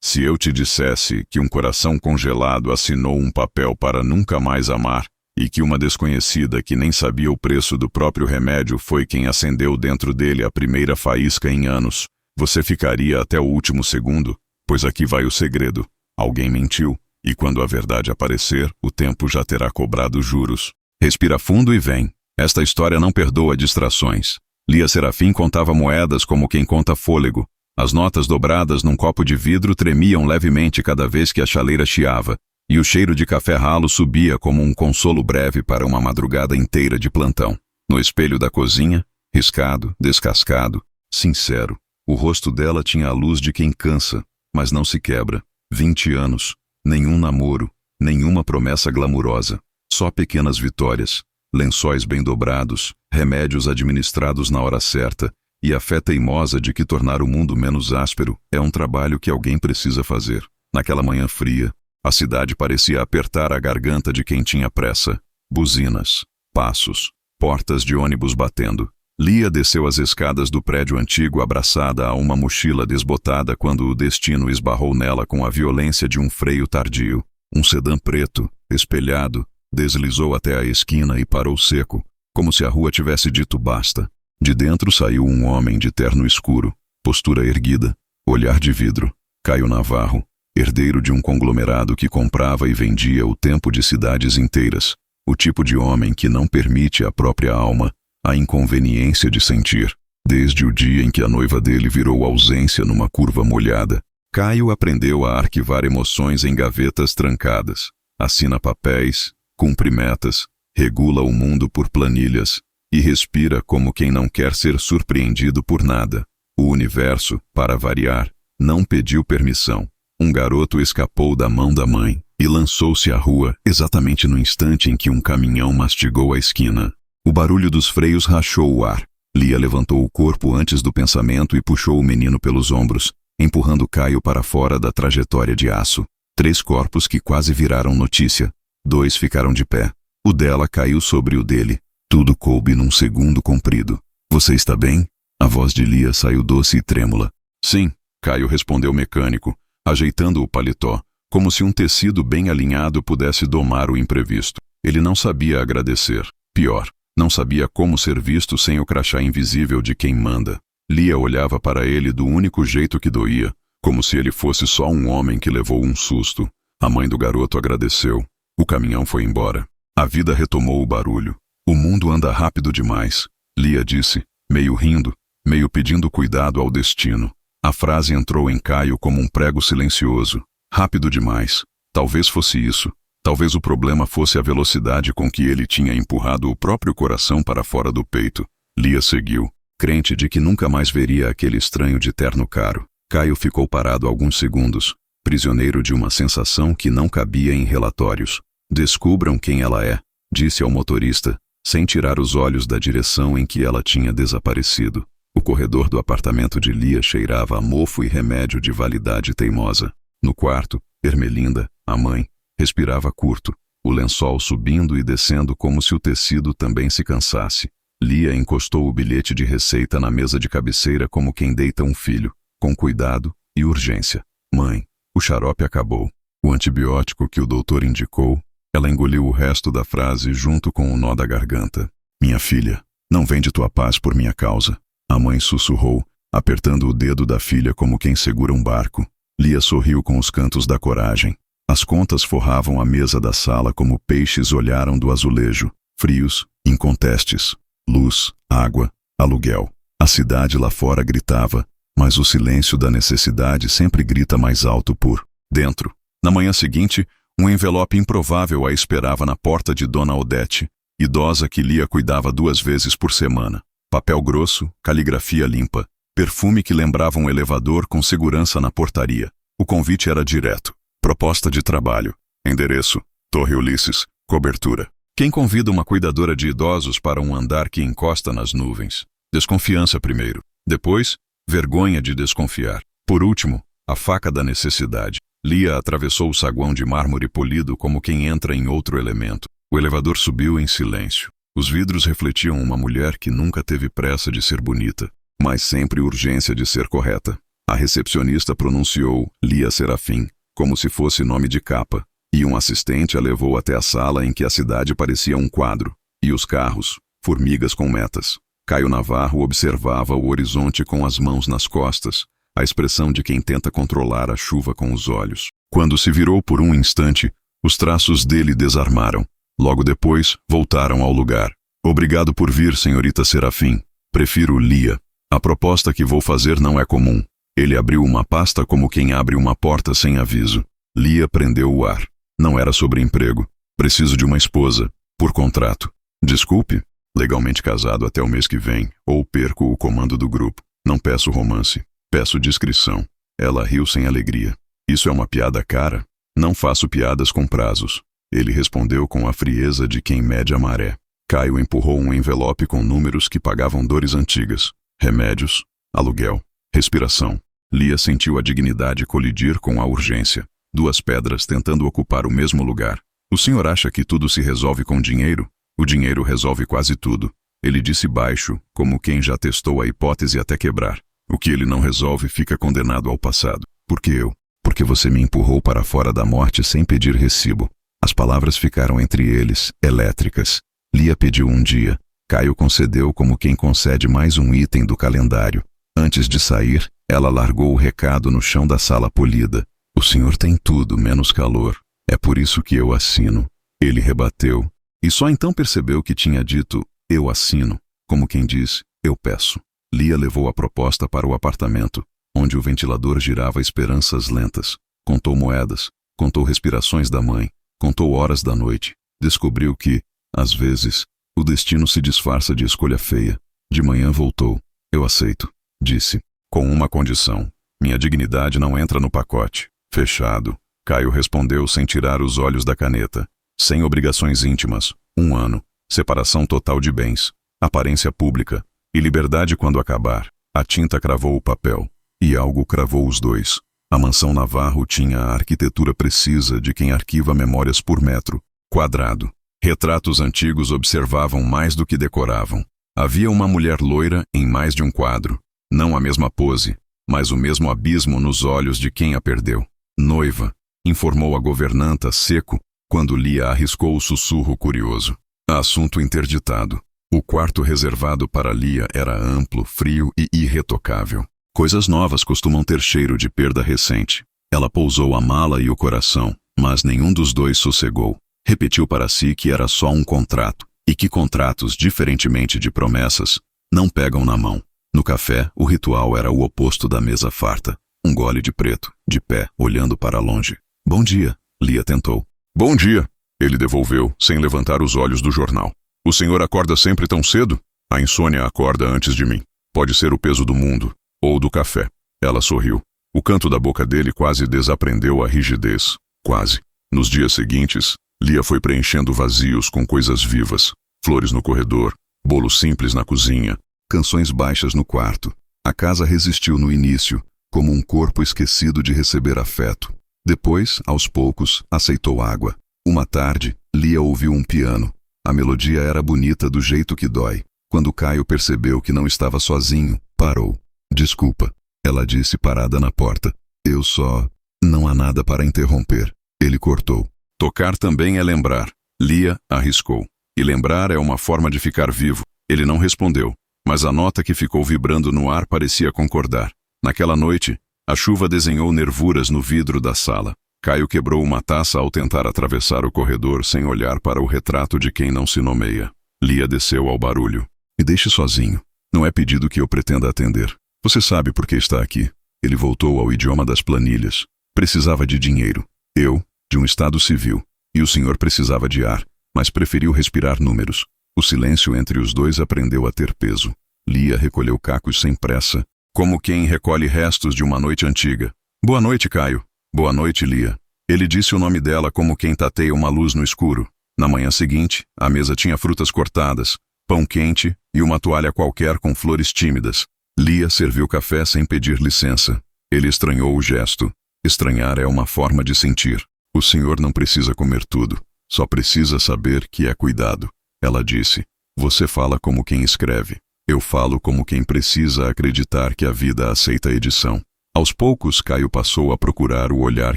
Se eu te dissesse que um coração congelado assinou um papel para nunca mais amar, e que uma desconhecida que nem sabia o preço do próprio remédio foi quem acendeu dentro dele a primeira faísca em anos, você ficaria até o último segundo? Pois aqui vai o segredo. Alguém mentiu, e quando a verdade aparecer, o tempo já terá cobrado juros. Respira fundo e vem. Esta história não perdoa distrações. Lia Serafim contava moedas como quem conta fôlego. As notas dobradas num copo de vidro tremiam levemente cada vez que a chaleira chiava, e o cheiro de café ralo subia como um consolo breve para uma madrugada inteira de plantão. No espelho da cozinha, riscado, descascado, sincero, o rosto dela tinha a luz de quem cansa, mas não se quebra. 20 anos, nenhum namoro, nenhuma promessa glamurosa, só pequenas vitórias, lençóis bem dobrados, remédios administrados na hora certa, e a fé teimosa de que tornar o mundo menos áspero é um trabalho que alguém precisa fazer. Naquela manhã fria, a cidade parecia apertar a garganta de quem tinha pressa. Buzinas, passos, portas de ônibus batendo. Lia desceu as escadas do prédio antigo abraçada a uma mochila desbotada quando o destino esbarrou nela com a violência de um freio tardio. Um sedã preto, espelhado, deslizou até a esquina e parou seco, como se a rua tivesse dito basta. De dentro saiu um homem de terno escuro, postura erguida, olhar de vidro. Caio Navarro, herdeiro de um conglomerado que comprava e vendia o tempo de cidades inteiras. O tipo de homem que não permite à própria alma a inconveniência de sentir. Desde o dia em que a noiva dele virou ausência numa curva molhada, Caio aprendeu a arquivar emoções em gavetas trancadas. Assina papéis, cumpre metas, regula o mundo por planilhas e respira como quem não quer ser surpreendido por nada. O universo, para variar, não pediu permissão. Um garoto escapou da mão da mãe e lançou-se à rua exatamente no instante em que um caminhão mastigou a esquina. O barulho dos freios rachou o ar. Lia levantou o corpo antes do pensamento e puxou o menino pelos ombros, empurrando Caio para fora da trajetória de aço. 3 corpos que quase viraram notícia. 2 ficaram de pé. O dela caiu sobre o dele. Tudo coube num segundo comprido. Você está bem? A voz de Lia saiu doce e trêmula. Sim, Caio respondeu mecânico, ajeitando o paletó, como se um tecido bem alinhado pudesse domar o imprevisto. Ele não sabia agradecer. Pior, não sabia como ser visto sem o crachá invisível de quem manda. Lia olhava para ele do único jeito que doía, como se ele fosse só um homem que levou um susto. A mãe do garoto agradeceu. O caminhão foi embora. A vida retomou o barulho. O mundo anda rápido demais, Lia disse, meio rindo, meio pedindo cuidado ao destino. A frase entrou em Caio como um prego silencioso. Rápido demais. Talvez fosse isso. Talvez o problema fosse a velocidade com que ele tinha empurrado o próprio coração para fora do peito. Lia seguiu, crente de que nunca mais veria aquele estranho de terno caro. Caio ficou parado alguns segundos, prisioneiro de uma sensação que não cabia em relatórios. Descubram quem ela é, disse ao motorista, sem tirar os olhos da direção em que ela tinha desaparecido. O corredor do apartamento de Lia cheirava a mofo e remédio de validade teimosa. No quarto, Ermelinda, a mãe, respirava curto, o lençol subindo e descendo como se o tecido também se cansasse. Lia encostou o bilhete de receita na mesa de cabeceira como quem deita um filho, com cuidado e urgência. Mãe, o xarope acabou. O antibiótico que o doutor indicou. Ela engoliu o resto da frase junto com o nó da garganta. Minha filha, não vende tua paz por minha causa. A mãe sussurrou, apertando o dedo da filha como quem segura um barco. Lia sorriu com os cantos da coragem. As contas forravam a mesa da sala como peixes olharam do azulejo, frios, incontestes. Luz, água, aluguel. A cidade lá fora gritava, mas o silêncio da necessidade sempre grita mais alto por dentro. Na manhã seguinte, um envelope improvável a esperava na porta de Dona Odete, idosa que Lia cuidava 2 vezes por semana. Papel grosso, caligrafia limpa, perfume que lembrava um elevador com segurança na portaria. O convite era direto. Proposta de trabalho. Endereço: Torre Ulisses, cobertura. Quem convida uma cuidadora de idosos para um andar que encosta nas nuvens? Desconfiança primeiro. Depois, vergonha de desconfiar. Por último, a faca da necessidade. Lia atravessou o saguão de mármore polido como quem entra em outro elemento. O elevador subiu em silêncio. Os vidros refletiam uma mulher que nunca teve pressa de ser bonita, mas sempre urgência de ser correta. A recepcionista pronunciou Lia Serafim, como se fosse nome de capa, e um assistente a levou até a sala em que a cidade parecia um quadro, e os carros, formigas com metas. Caio Navarro observava o horizonte com as mãos nas costas, a expressão de quem tenta controlar a chuva com os olhos. Quando se virou por um instante, os traços dele desarmaram. Logo depois, voltaram ao lugar. Obrigado por vir, senhorita Serafim. Prefiro Lia. A proposta que vou fazer não é comum. Ele abriu uma pasta como quem abre uma porta sem aviso. Lia prendeu o ar. Não era sobre emprego. Preciso de uma esposa. Por contrato. Desculpe. Legalmente casado até o mês que vem, ou perco o comando do grupo. Não peço romance. Peço discrição. Ela riu sem alegria. Isso é uma piada cara? Não faço piadas com prazos. Ele respondeu com a frieza de quem mede a maré. Caio empurrou um envelope com números que pagavam dores antigas. Remédios, aluguel, respiração. Lia sentiu a dignidade colidir com a urgência. Duas pedras tentando ocupar o mesmo lugar. O senhor acha que tudo se resolve com dinheiro? O dinheiro resolve quase tudo. Ele disse baixo, como quem já testou a hipótese até quebrar. O que ele não resolve fica condenado ao passado. Por que eu? Porque você me empurrou para fora da morte sem pedir recibo. As palavras ficaram entre eles, elétricas. Lia pediu um dia. Caio concedeu como quem concede mais um item do calendário. Antes de sair, ela largou o recado no chão da sala polida. O senhor tem tudo, menos calor. É por isso que eu assino. Ele rebateu. E só então percebeu que tinha dito, eu assino, como quem diz, eu peço. Lia levou a proposta para o apartamento, onde o ventilador girava esperanças lentas. Contou moedas, contou respirações da mãe, contou horas da noite. Descobriu que, às vezes, o destino se disfarça de escolha feia. De manhã voltou. Eu aceito, disse, com uma condição. Minha dignidade não entra no pacote. Fechado. Caio respondeu sem tirar os olhos da caneta. Sem obrigações íntimas, 1 ano, separação total de bens, aparência pública, e liberdade quando acabar. A tinta cravou o papel, e algo cravou os dois. A mansão Navarro tinha a arquitetura precisa de quem arquiva memórias por metro quadrado. Retratos antigos observavam mais do que decoravam. Havia uma mulher loira em mais de um quadro, não a mesma pose, mas o mesmo abismo nos olhos de quem a perdeu. Noiva, informou a governanta seco, quando Lia arriscou o sussurro curioso. Assunto interditado. O quarto reservado para Lia era amplo, frio e irretocável. Coisas novas costumam ter cheiro de perda recente. Ela pousou a mala e o coração, mas nenhum dos dois sossegou. Repetiu para si que era só um contrato, e que contratos, diferentemente de promessas, não pegam na mão. No café, o ritual era o oposto da mesa farta. Um gole de preto, de pé, olhando para longe. Bom dia, Lia tentou. Bom dia, ele devolveu, sem levantar os olhos do jornal. O senhor acorda sempre tão cedo? A insônia acorda antes de mim. Pode ser o peso do mundo, ou do café. Ela sorriu. O canto da boca dele quase desaprendeu a rigidez. Quase. Nos dias seguintes, Lia foi preenchendo vazios com coisas vivas. Flores no corredor, bolo simples na cozinha, canções baixas no quarto. A casa resistiu no início, como um corpo esquecido de receber afeto. Depois, aos poucos, aceitou água. Uma tarde, Lia ouviu um piano. A melodia era bonita do jeito que dói. Quando Caio percebeu que não estava sozinho, parou. Desculpa, ela disse parada na porta. Eu só... Não há nada para interromper. Ele cortou. Tocar também é lembrar. Lia arriscou. E lembrar é uma forma de ficar vivo. Ele não respondeu, mas a nota que ficou vibrando no ar parecia concordar. Naquela noite, a chuva desenhou nervuras no vidro da sala. Caio quebrou uma taça ao tentar atravessar o corredor sem olhar para o retrato de quem não se nomeia. Lia desceu ao barulho. Me deixe sozinho. Não é pedido que eu pretenda atender. Você sabe por que está aqui. Ele voltou ao idioma das planilhas. Precisava de dinheiro. Eu, de um estado civil. E o senhor precisava de ar, mas preferiu respirar números. O silêncio entre os dois aprendeu a ter peso. Lia recolheu cacos sem pressa, como quem recolhe restos de uma noite antiga. Boa noite, Caio. Boa noite, Lia. Ele disse o nome dela como quem tateia uma luz no escuro. Na manhã seguinte, a mesa tinha frutas cortadas, pão quente e uma toalha qualquer com flores tímidas. Lia serviu café sem pedir licença. Ele estranhou o gesto. Estranhar é uma forma de sentir. O senhor não precisa comer tudo. Só precisa saber que é cuidado. Ela disse. Você fala como quem escreve. Eu falo como quem precisa acreditar que a vida aceita edição. Aos poucos, Caio passou a procurar o olhar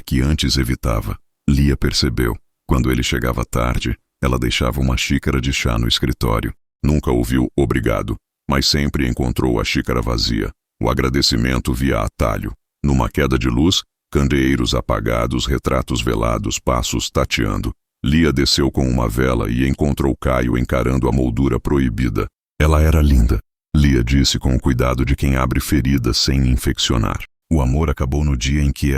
que antes evitava. Lia percebeu. Quando ele chegava tarde, ela deixava uma xícara de chá no escritório. Nunca ouviu obrigado, mas sempre encontrou a xícara vazia. O agradecimento via atalho. Numa queda de luz, candeeiros apagados, retratos velados, passos tateando. Lia desceu com uma vela e encontrou Caio encarando a moldura proibida. Ela era linda. Lia disse com o cuidado de quem abre feridas sem infeccionar. O amor acabou no dia em que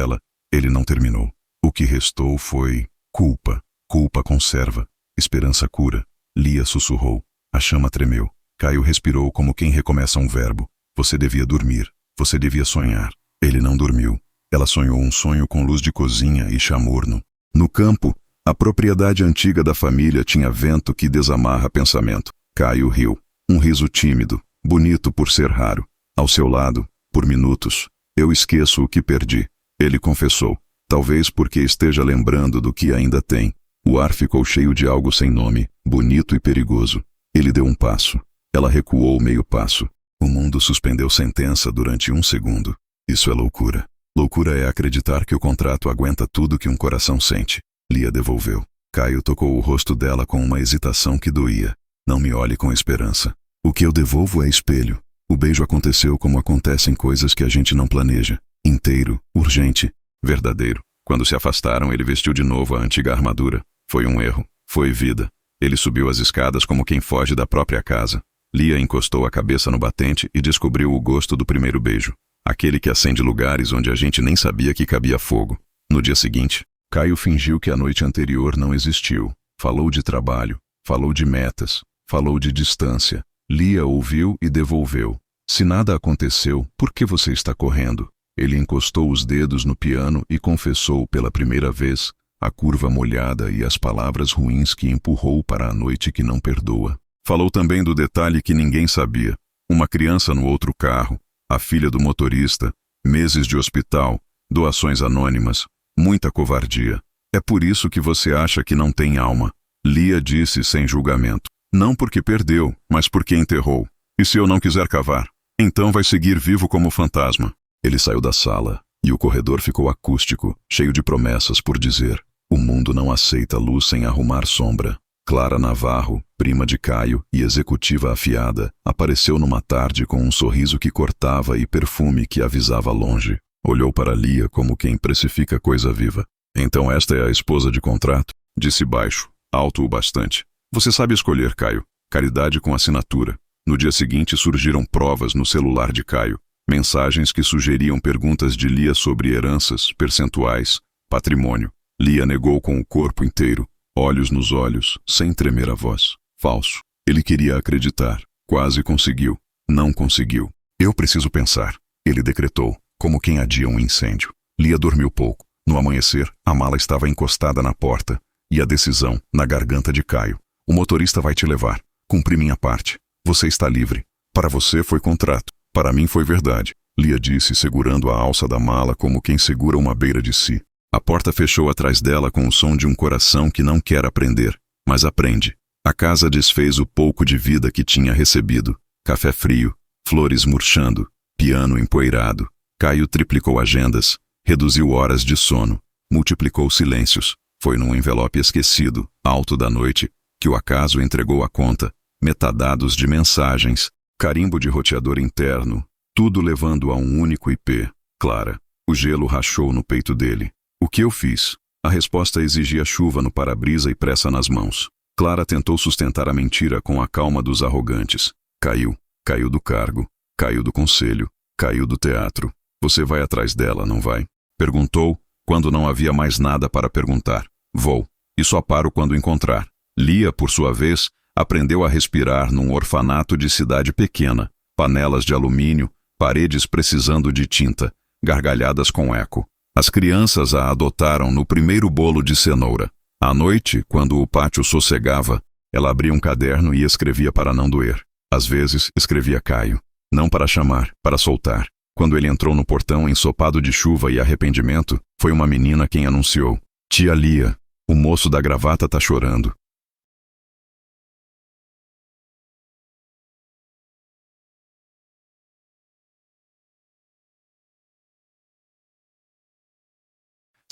ele não terminou. O que restou foi culpa. Culpa conserva. Esperança cura. Lia sussurrou. A chama tremeu. Caio respirou como quem recomeça um verbo. Você devia dormir. Você devia sonhar. Ele não dormiu. Ela sonhou um sonho com luz de cozinha e chá morno. No campo, a propriedade antiga da família tinha vento que desamarra pensamento. Caio riu. Um riso tímido, bonito por ser raro. Ao seu lado, por minutos, eu esqueço o que perdi. Ele confessou. Talvez porque esteja lembrando do que ainda tem. O ar ficou cheio de algo sem nome, bonito e perigoso. Ele deu um passo. Ela recuou meio passo. O mundo suspendeu sentença durante um segundo. Isso é loucura. Loucura é acreditar que o contrato aguenta tudo que um coração sente. Lia devolveu. Caio tocou o rosto dela com uma hesitação que doía. Não me olhe com esperança. O que eu devolvo é espelho. O beijo aconteceu como acontecem coisas que a gente não planeja. Inteiro, urgente, verdadeiro. Quando se afastaram, ele vestiu de novo a antiga armadura. Foi um erro. Foi vida. Ele subiu as escadas como quem foge da própria casa. Lia encostou a cabeça no batente e descobriu o gosto do primeiro beijo. Aquele que acende lugares onde a gente nem sabia que cabia fogo. No dia seguinte, Caio fingiu que a noite anterior não existiu. Falou de trabalho, falou de metas, falou de distância. Lia ouviu e devolveu. Se nada aconteceu, por que você está correndo? Ele encostou os dedos no piano e confessou pela primeira vez a curva molhada e as palavras ruins que empurrou para a noite que não perdoa. Falou também do detalhe que ninguém sabia. Uma criança no outro carro, a filha do motorista, meses de hospital, doações anônimas, muita covardia. É por isso que você acha que não tem alma. Lia disse sem julgamento. Não porque perdeu, mas porque enterrou. E se eu não quiser cavar? Então vai seguir vivo como fantasma. Ele saiu da sala, e o corredor ficou acústico, cheio de promessas por dizer. O mundo não aceita luz sem arrumar sombra. Clara Navarro, prima de Caio e executiva afiada, apareceu numa tarde com um sorriso que cortava e perfume que avisava longe. Olhou para Lia como quem precifica coisa viva. Então esta é a esposa de contrato? Disse baixo, alto o bastante. Você sabe escolher, Caio. Caridade com assinatura. No dia seguinte surgiram provas no celular de Caio. Mensagens que sugeriam perguntas de Lia sobre heranças, percentuais, patrimônio. Lia negou com o corpo inteiro, olhos nos olhos, sem tremer a voz. Falso. Ele queria acreditar. Quase conseguiu. Não conseguiu. Eu preciso pensar. Ele decretou, como quem adia um incêndio. Lia dormiu pouco. No amanhecer, a mala estava encostada na porta, e a decisão na garganta de Caio. O motorista vai te levar. Cumpri minha parte. Você está livre. Para você foi contrato. Para mim foi verdade. Lia disse, segurando a alça da mala como quem segura uma beira de si. A porta fechou atrás dela com o som de um coração que não quer aprender, mas aprende. A casa desfez o pouco de vida que tinha recebido. Café frio, flores murchando, piano empoeirado. Caio triplicou agendas, reduziu horas de sono, multiplicou silêncios. Foi num envelope esquecido, alto da noite, que o acaso entregou a conta, metadados de mensagens, carimbo de roteador interno, tudo levando a um único IP. Clara. O gelo rachou no peito dele. O que eu fiz? A resposta exigia chuva no para-brisa e pressa nas mãos. Clara tentou sustentar a mentira com a calma dos arrogantes. Caiu. Caiu do cargo. Caiu do conselho. Caiu do teatro. Você vai atrás dela, não vai? Perguntou, quando não havia mais nada para perguntar. Vou. E só paro quando encontrar. Lia, por sua vez, aprendeu a respirar num orfanato de cidade pequena. Panelas de alumínio, paredes precisando de tinta, gargalhadas com eco. As crianças a adotaram no primeiro bolo de cenoura. À noite, quando o pátio sossegava, ela abria um caderno e escrevia para não doer. Às vezes, escrevia Caio. Não para chamar, para soltar. Quando ele entrou no portão ensopado de chuva e arrependimento, foi uma menina quem anunciou. Tia Lia, o moço da gravata tá chorando.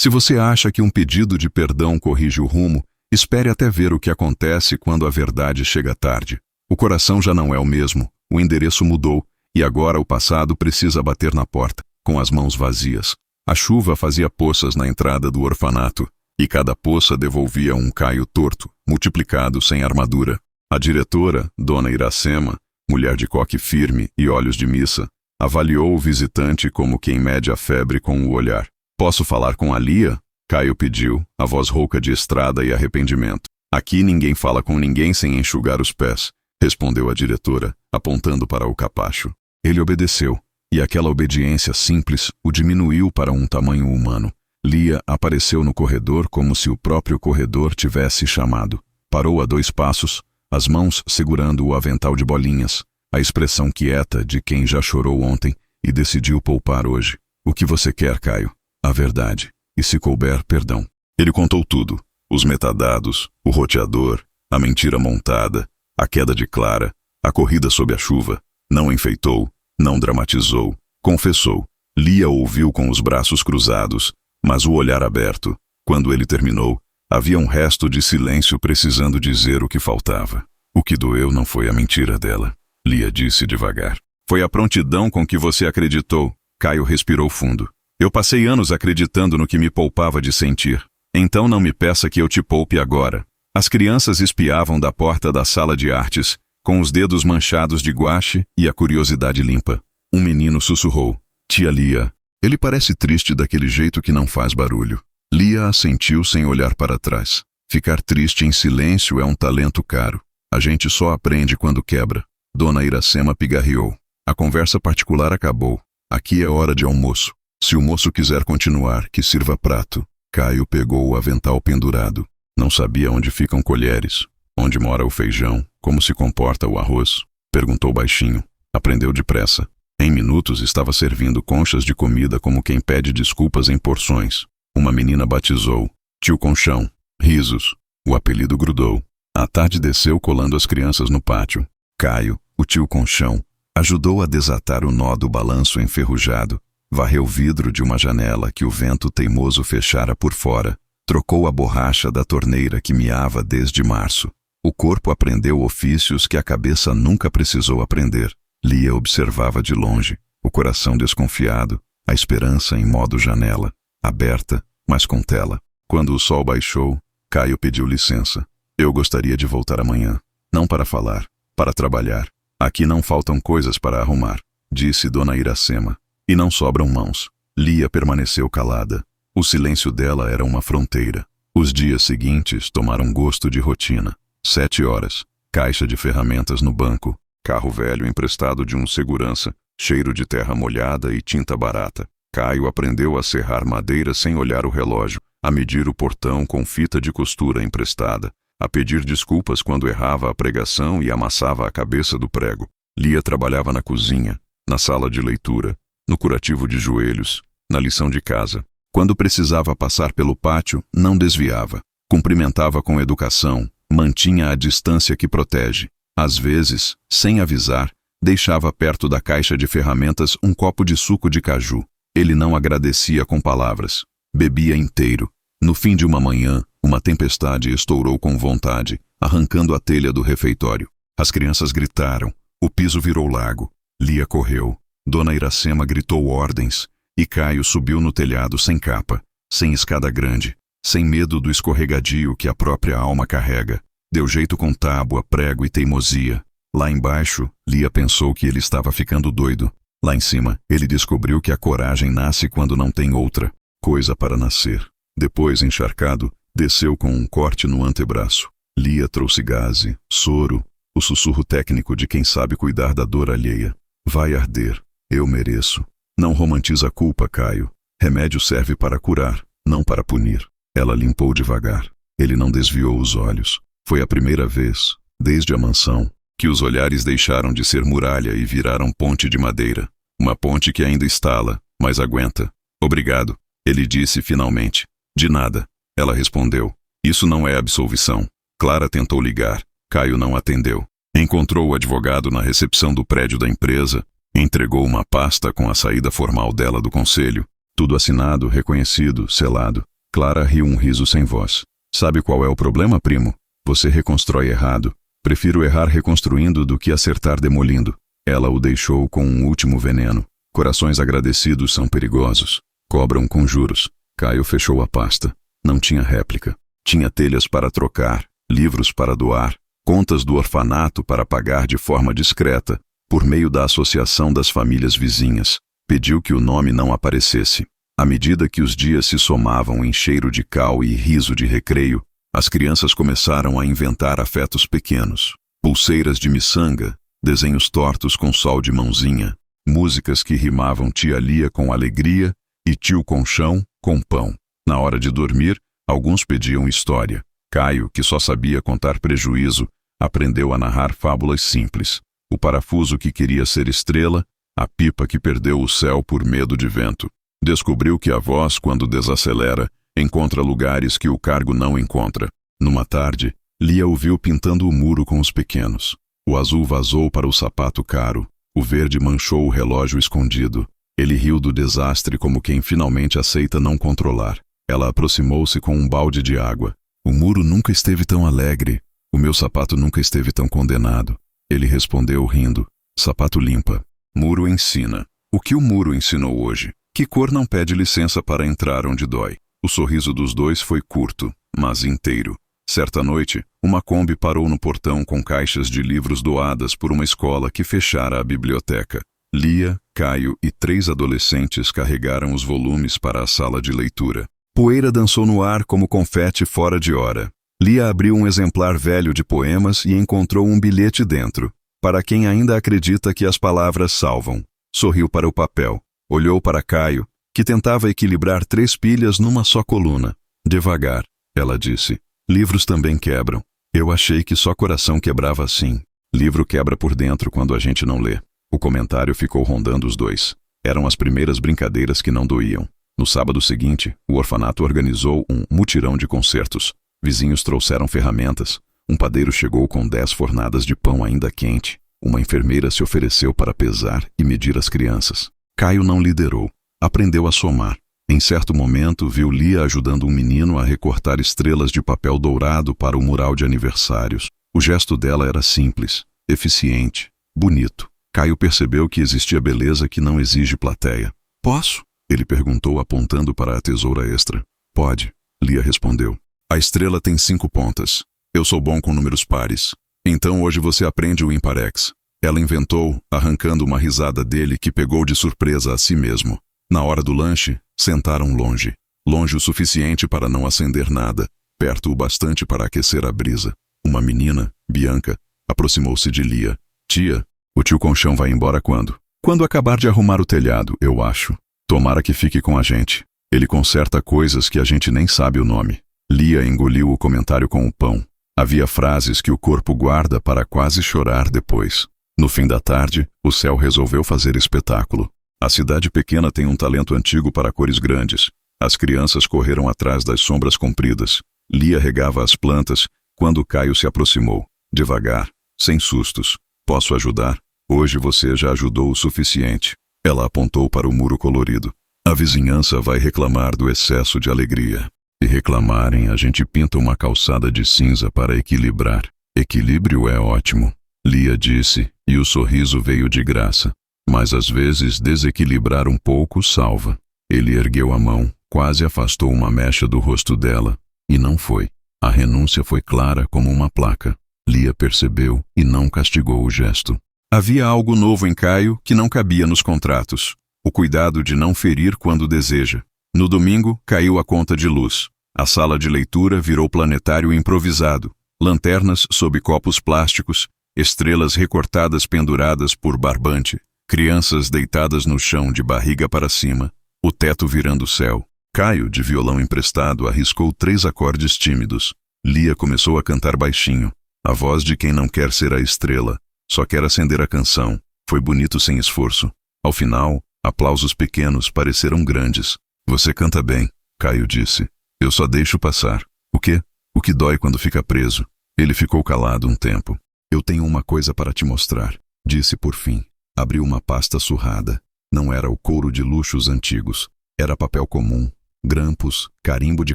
Se você acha que um pedido de perdão corrige o rumo, espere até ver o que acontece quando a verdade chega tarde. O coração já não é o mesmo, o endereço mudou, e agora o passado precisa bater na porta, com as mãos vazias. A chuva fazia poças na entrada do orfanato, e cada poça devolvia um Caio torto, multiplicado sem armadura. A diretora, Dona Iracema, mulher de coque firme e olhos de missa, avaliou o visitante como quem mede a febre com o olhar. "Posso falar com a Lia?" Caio pediu, a voz rouca de estrada e arrependimento. "Aqui ninguém fala com ninguém sem enxugar os pés", respondeu a diretora, apontando para o capacho. Ele obedeceu, e aquela obediência simples o diminuiu para um tamanho humano. Lia apareceu no corredor como se o próprio corredor tivesse chamado. Parou a 2 passos, as mãos segurando o avental de bolinhas, a expressão quieta de quem já chorou ontem e decidiu poupar hoje. "O que você quer, Caio?" "A verdade, e se couber, perdão." Ele contou tudo, os metadados, o roteador, a mentira montada, a queda de Clara, a corrida sob a chuva. Não enfeitou, não dramatizou, confessou. Lia ouviu com os braços cruzados, mas o olhar aberto. Quando ele terminou, havia um resto de silêncio precisando dizer o que faltava. "O que doeu não foi a mentira dela", Lia disse devagar. "Foi a prontidão com que você acreditou." Caio respirou fundo. "Eu passei anos acreditando no que me poupava de sentir. Então não me peça que eu te poupe agora." As crianças espiavam da porta da sala de artes, com os dedos manchados de guache e a curiosidade limpa. Um menino sussurrou: "Tia Lia." "Ele parece triste daquele jeito que não faz barulho." Lia assentiu sem olhar para trás. Ficar triste em silêncio é um talento caro. A gente só aprende quando quebra. Dona Iracema pigarreou. A conversa particular acabou. Aqui é hora de almoço. Se o moço quiser continuar, que sirva prato. Caio pegou o avental pendurado. Não sabia onde ficam colheres, onde mora o feijão, como se comporta o arroz. Perguntou baixinho. Aprendeu depressa. Em minutos estava servindo conchas de comida como quem pede desculpas em porções. Uma menina batizou: "Tio Conchão." Risos. O apelido grudou. À tarde desceu colando as crianças no pátio. Caio, o tio Conchão, ajudou a desatar o nó do balanço enferrujado, varreu o vidro de uma janela que o vento teimoso fechara por fora, trocou a borracha da torneira que miava desde março. O corpo aprendeu ofícios que a cabeça nunca precisou aprender. Lia observava de longe, o coração desconfiado, a esperança em modo janela, aberta, mas com tela. Quando o sol baixou, Caio pediu licença. "Eu gostaria de voltar amanhã. Não para falar, para trabalhar. Aqui não faltam coisas para arrumar", disse Dona Iracema. "E não sobram mãos." Lia permaneceu calada. O silêncio dela era uma fronteira. Os dias seguintes tomaram gosto de rotina. 7 horas. Caixa de ferramentas no banco. Carro velho emprestado de um segurança. Cheiro de terra molhada e tinta barata. Caio aprendeu a serrar madeira sem olhar o relógio, a medir o portão com fita de costura emprestada, a pedir desculpas quando errava a pregação e amassava a cabeça do prego. Lia trabalhava na cozinha, na sala de leitura, no curativo de joelhos, na lição de casa. Quando precisava passar pelo pátio, não desviava. Cumprimentava com educação, mantinha a distância que protege. Às vezes, sem avisar, deixava perto da caixa de ferramentas um copo de suco de caju. Ele não agradecia com palavras. Bebia inteiro. No fim de uma manhã, uma tempestade estourou com vontade, arrancando a telha do refeitório. As crianças gritaram. O piso virou lago. Lia correu. Dona Iracema gritou ordens. E Caio subiu no telhado sem capa, sem escada grande, sem medo do escorregadio que a própria alma carrega. Deu jeito com tábua, prego e teimosia. Lá embaixo, Lia pensou que ele estava ficando doido. Lá em cima, ele descobriu que a coragem nasce quando não tem outra coisa para nascer. Depois, encharcado, desceu com um corte no antebraço. Lia trouxe gaze, soro, o sussurro técnico de quem sabe cuidar da dor alheia. "Vai arder. Eu mereço." Não romantiza a culpa, Caio. Remédio serve para curar, não para punir. Ela limpou devagar. Ele não desviou os olhos. Foi a primeira vez, desde a mansão, que os olhares deixaram de ser muralha e viraram ponte de madeira. Uma ponte que ainda estala, mas aguenta. "Obrigado", ele disse finalmente. "De nada", ela respondeu. "Isso não é absolvição." Clara tentou ligar. Caio não atendeu. Encontrou o advogado na recepção do prédio da empresa. Entregou uma pasta com a saída formal dela do conselho. Tudo assinado, reconhecido, selado. Clara riu um riso sem voz. Sabe qual é o problema, primo? Você reconstrói errado. Prefiro errar reconstruindo do que acertar demolindo. Ela o deixou com um último veneno. Corações agradecidos são perigosos. Cobram com juros. Caio fechou a pasta. Não tinha réplica. Tinha telhas para trocar, livros para doar, contas do orfanato para pagar de forma discreta, por meio da associação das famílias vizinhas. Pediu que o nome não aparecesse. À medida que os dias se somavam em cheiro de cal e riso de recreio, as crianças começaram a inventar afetos pequenos. Pulseiras de miçanga, desenhos tortos com sol de mãozinha, músicas que rimavam tia Lia com alegria e tio Conchão com pão. Na hora de dormir, alguns pediam história. Caio, que só sabia contar prejuízo, aprendeu a narrar fábulas simples. O parafuso que queria ser estrela, a pipa que perdeu o céu por medo de vento. Descobriu que a voz, quando desacelera, encontra lugares que o cargo não encontra. Numa tarde, Lia o viu pintando o muro com os pequenos. O azul vazou para o sapato caro, o verde manchou o relógio escondido. Ele riu do desastre como quem finalmente aceita não controlar. Ela aproximou-se com um balde de água. O muro nunca esteve tão alegre. O meu sapato nunca esteve tão condenado. Ele respondeu rindo. Sapato limpa. Muro ensina. O que o muro ensinou hoje? Que cor não pede licença para entrar onde dói? O sorriso dos dois foi curto, mas inteiro. Certa noite, uma Kombi parou no portão com caixas de livros doadas por uma escola que fechara a biblioteca. Lia, Caio e 3 adolescentes carregaram os volumes para a sala de leitura. Poeira dançou no ar como confete fora de hora. Lia abriu um exemplar velho de poemas e encontrou um bilhete dentro. Para quem ainda acredita que as palavras salvam. Sorriu para o papel. Olhou para Caio, que tentava equilibrar 3 pilhas numa só coluna. Devagar, ela disse. Livros também quebram. Eu achei que só coração quebrava assim. Livro quebra por dentro quando a gente não lê. O comentário ficou rondando os dois. Eram as primeiras brincadeiras que não doíam. No sábado seguinte, o orfanato organizou um mutirão de concertos. Vizinhos trouxeram ferramentas. Um padeiro chegou com 10 fornadas de pão ainda quente. Uma enfermeira se ofereceu para pesar e medir as crianças. Caio não liderou. Aprendeu a somar. Em certo momento, viu Lia ajudando um menino a recortar estrelas de papel dourado para o mural de aniversários. O gesto dela era simples, eficiente, bonito. Caio percebeu que existia beleza que não exige plateia. Posso? Ele perguntou apontando para a tesoura extra. Pode, Lia respondeu. A estrela tem 5 pontas. Eu sou bom com números pares. Então hoje você aprende o imparex. Ela inventou, arrancando uma risada dele que pegou de surpresa a si mesmo. Na hora do lanche, sentaram longe. Longe o suficiente para não acender nada, perto o bastante para aquecer a brisa. Uma menina, Bianca, aproximou-se de Lia. Tia, o tio Conchão vai embora quando? Quando acabar de arrumar o telhado, eu acho. Tomara que fique com a gente. Ele conserta coisas que a gente nem sabe o nome. Lia engoliu o comentário com o pão. Havia frases que o corpo guarda para quase chorar depois. No fim da tarde, o céu resolveu fazer espetáculo. A cidade pequena tem um talento antigo para cores grandes. As crianças correram atrás das sombras compridas. Lia regava as plantas, quando Caio se aproximou. Devagar, sem sustos. Posso ajudar? Hoje você já ajudou o suficiente. Ela apontou para o muro colorido. A vizinhança vai reclamar do excesso de alegria. Se reclamarem, a gente pinta uma calçada de cinza para equilibrar. Equilíbrio é ótimo, Lia disse, e o sorriso veio de graça. Mas às vezes desequilibrar um pouco salva. Ele ergueu a mão, quase afastou uma mecha do rosto dela. E não foi. A renúncia foi clara como uma placa. Lia percebeu e não castigou o gesto. Havia algo novo em Caio que não cabia nos contratos. O cuidado de não ferir quando deseja. No domingo, caiu a conta de luz. A sala de leitura virou planetário improvisado. Lanternas sob copos plásticos, estrelas recortadas penduradas por barbante, crianças deitadas no chão de barriga para cima, o teto virando céu. Caio, de violão emprestado, arriscou 3 acordes tímidos. Lia começou a cantar baixinho. A voz de quem não quer ser a estrela, só quer acender a canção. Foi bonito sem esforço. Ao final, aplausos pequenos pareceram grandes. Você canta bem, Caio disse. Eu só deixo passar. O quê? O que dói quando fica preso? Ele ficou calado um tempo. Eu tenho uma coisa para te mostrar, disse por fim. Abriu uma pasta surrada. Não era o couro de luxos antigos. Era papel comum, grampos, carimbo de